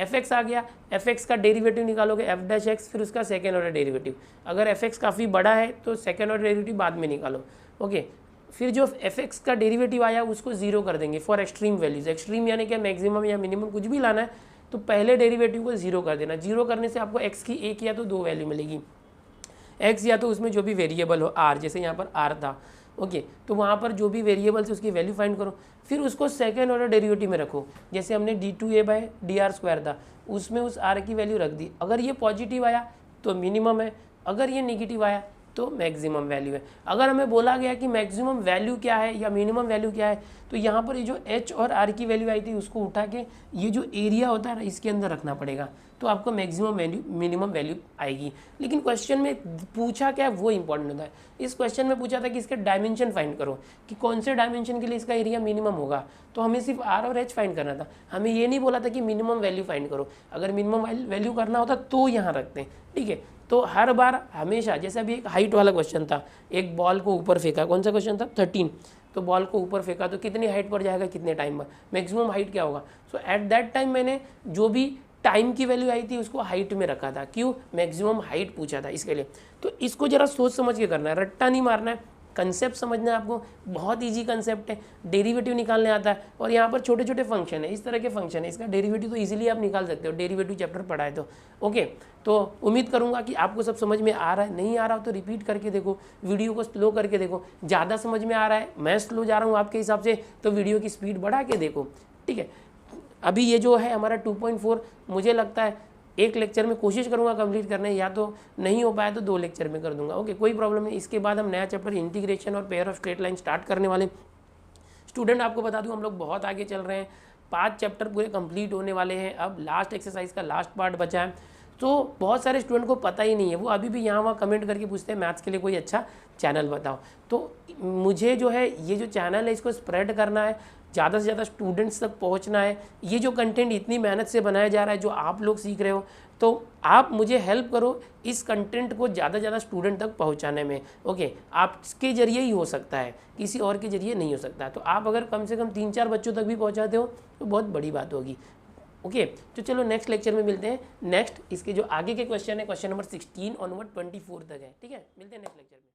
fx आ गया, fx का डेरिवेटिव निकालोगे f'(x), फिर उसका सेकेंड ऑर्डर डेरिवेटिव। अगर fx काफ़ी बड़ा है तो सेकेंड ऑर्डर डेरिवेटिव बाद में निकालो। ओके, फिर जो fx का डेरिवेटिव आया उसको 0 कर देंगे फॉर एक्सट्रीम वैल्यूज। एक्सट्रीम यानी क्या, मैक्सिमम या मिनिमम कुछ भी लाना है तो पहले डेरिवेटिव को 0 कर देना। 0 करने से आपको x की एक या तो 2 वैल्यू मिलेगी, x या तो उसमें जो भी वेरिएबल हो r, जैसे यहाँ पर r था। ओके, तो वहाँ पर जो भी वेरिएबल्स उसकी वैल्यू फाइंड करो, फिर उसको सेकेंड ऑर्डर डेरिवेटिव में रखो। जैसे हमने d2a/dr² था, उसमें उस r की वैल्यू रख दी। अगर ये पॉजिटिव आया तो मिनिमम है, अगर ये नेगेटिव आया तो मैक्सिमम वैल्यू है। अगर हमें बोला गया कि मैक्सिमम वैल्यू क्या है या मिनिमम वैल्यू क्या है, तो यहाँ पर ये जो h और r की वैल्यू आई थी उसको उठा के ये जो एरिया होता है ना इसके अंदर रखना पड़ेगा, तो आपको मैक्सिमम वैल्यू मिनिमम वैल्यू आएगी। लेकिन क्वेश्चन में पूछा क्या वो इंपॉर्टेंट होता है। इस क्वेश्चन में पूछा था कि इसके डायमेंशन फाइंड करो, कि कौन से डायमेंशन के लिए इसका एरिया मिनिमम होगा, तो हमें सिर्फ r और h फाइंड करना था। हमें ये नहीं बोला था कि मिनिमम वैल्यू फाइंड करो। अगर मिनिमम वैल्यू करना होता तो यहाँ रखते हैं, ठीक है। तो हर बार हमेशा, जैसे अभी एक हाइट वाला क्वेश्चन था, एक बॉल को ऊपर फेंका, कौन सा क्वेश्चन था 13, तो बॉल को ऊपर फेंका तो कितनी हाइट पर जाएगा, कितने टाइम पर, मैक्सिमम हाइट क्या होगा। सो एट दैट टाइम मैंने जो भी टाइम की वैल्यू आई थी उसको हाइट में रखा था। क्यों? मैक्सिमम हाइट पूछा था इसके लिए। तो इसको जरा सोच समझ के करना है, रट्टा नहीं मारना है, कंसेप्ट समझना है आपको। बहुत इजी कंसेप्ट है, डेरिवेटिव निकालने आता है, और यहाँ पर छोटे छोटे फंक्शन है, इस तरह के फंक्शन है, इसका डेरिवेटिव तो इजीली आप निकाल सकते हो, डेरिवेटिव चैप्टर पढ़ा है तो। ओके, तो उम्मीद करूँगा कि आपको सब समझ में आ रहा है। नहीं आ रहा हो तो रिपीट करके देखो, वीडियो को स्लो करके देखो। ज़्यादा समझ में आ रहा है, मैं स्लो जा रहा हूँ आपके हिसाब से, तो वीडियो की स्पीड बढ़ा के देखो, ठीक है। अभी ये जो है हमारा 2.4, मुझे लगता है एक लेक्चर में कोशिश करूंगा कंप्लीट करने, या तो नहीं हो पाया तो 2 लेक्चर में कर दूंगा। ओके, कोई प्रॉब्लम नहीं। इसके बाद हम नया चैप्टर इंटीग्रेशन और pair of straight line start करने वाले। स्टूडेंट आपको बता दूं, हम लोग बहुत आगे चल रहे हैं, 5 चैप्टर पूरे कंप्लीट होने वाले हैं। अब लास्ट एक्सरसाइज का लास्ट पार्ट बचा है, तो बहुत सारे स्टूडेंट को पता ही नहीं है, वो अभी भी यहाँ वहाँ कमेंट करके पूछते हैं मैथ्स के लिए कोई अच्छा चैनल बताओ। तो मुझे जो है ये जो चैनल है इसको स्प्रेड करना है, ज़्यादा से ज़्यादा स्टूडेंट्स तक पहुंचना है। ये जो कंटेंट इतनी मेहनत से बनाया जा रहा है, जो आप लोग सीख रहे हो, तो आप मुझे हेल्प करो इस कंटेंट को ज़्यादा से ज़्यादा स्टूडेंट तक पहुंचाने में। ओके, आपके जरिए ही हो सकता है, किसी और के जरिए नहीं हो सकता। तो आप अगर कम से कम 3-4 बच्चों तक भी पहुंचाते हो तो बहुत बड़ी बात होगी। ओके तो चलो नेक्स्ट लेक्चर में मिलते हैं। नेक्स्ट इसके जो आगे के क्वेश्चन है क्वेश्चन नंबर 16 और नंबर 24 तक है, ठीक है, मिलते हैं नेक्स्ट लेक्चर में।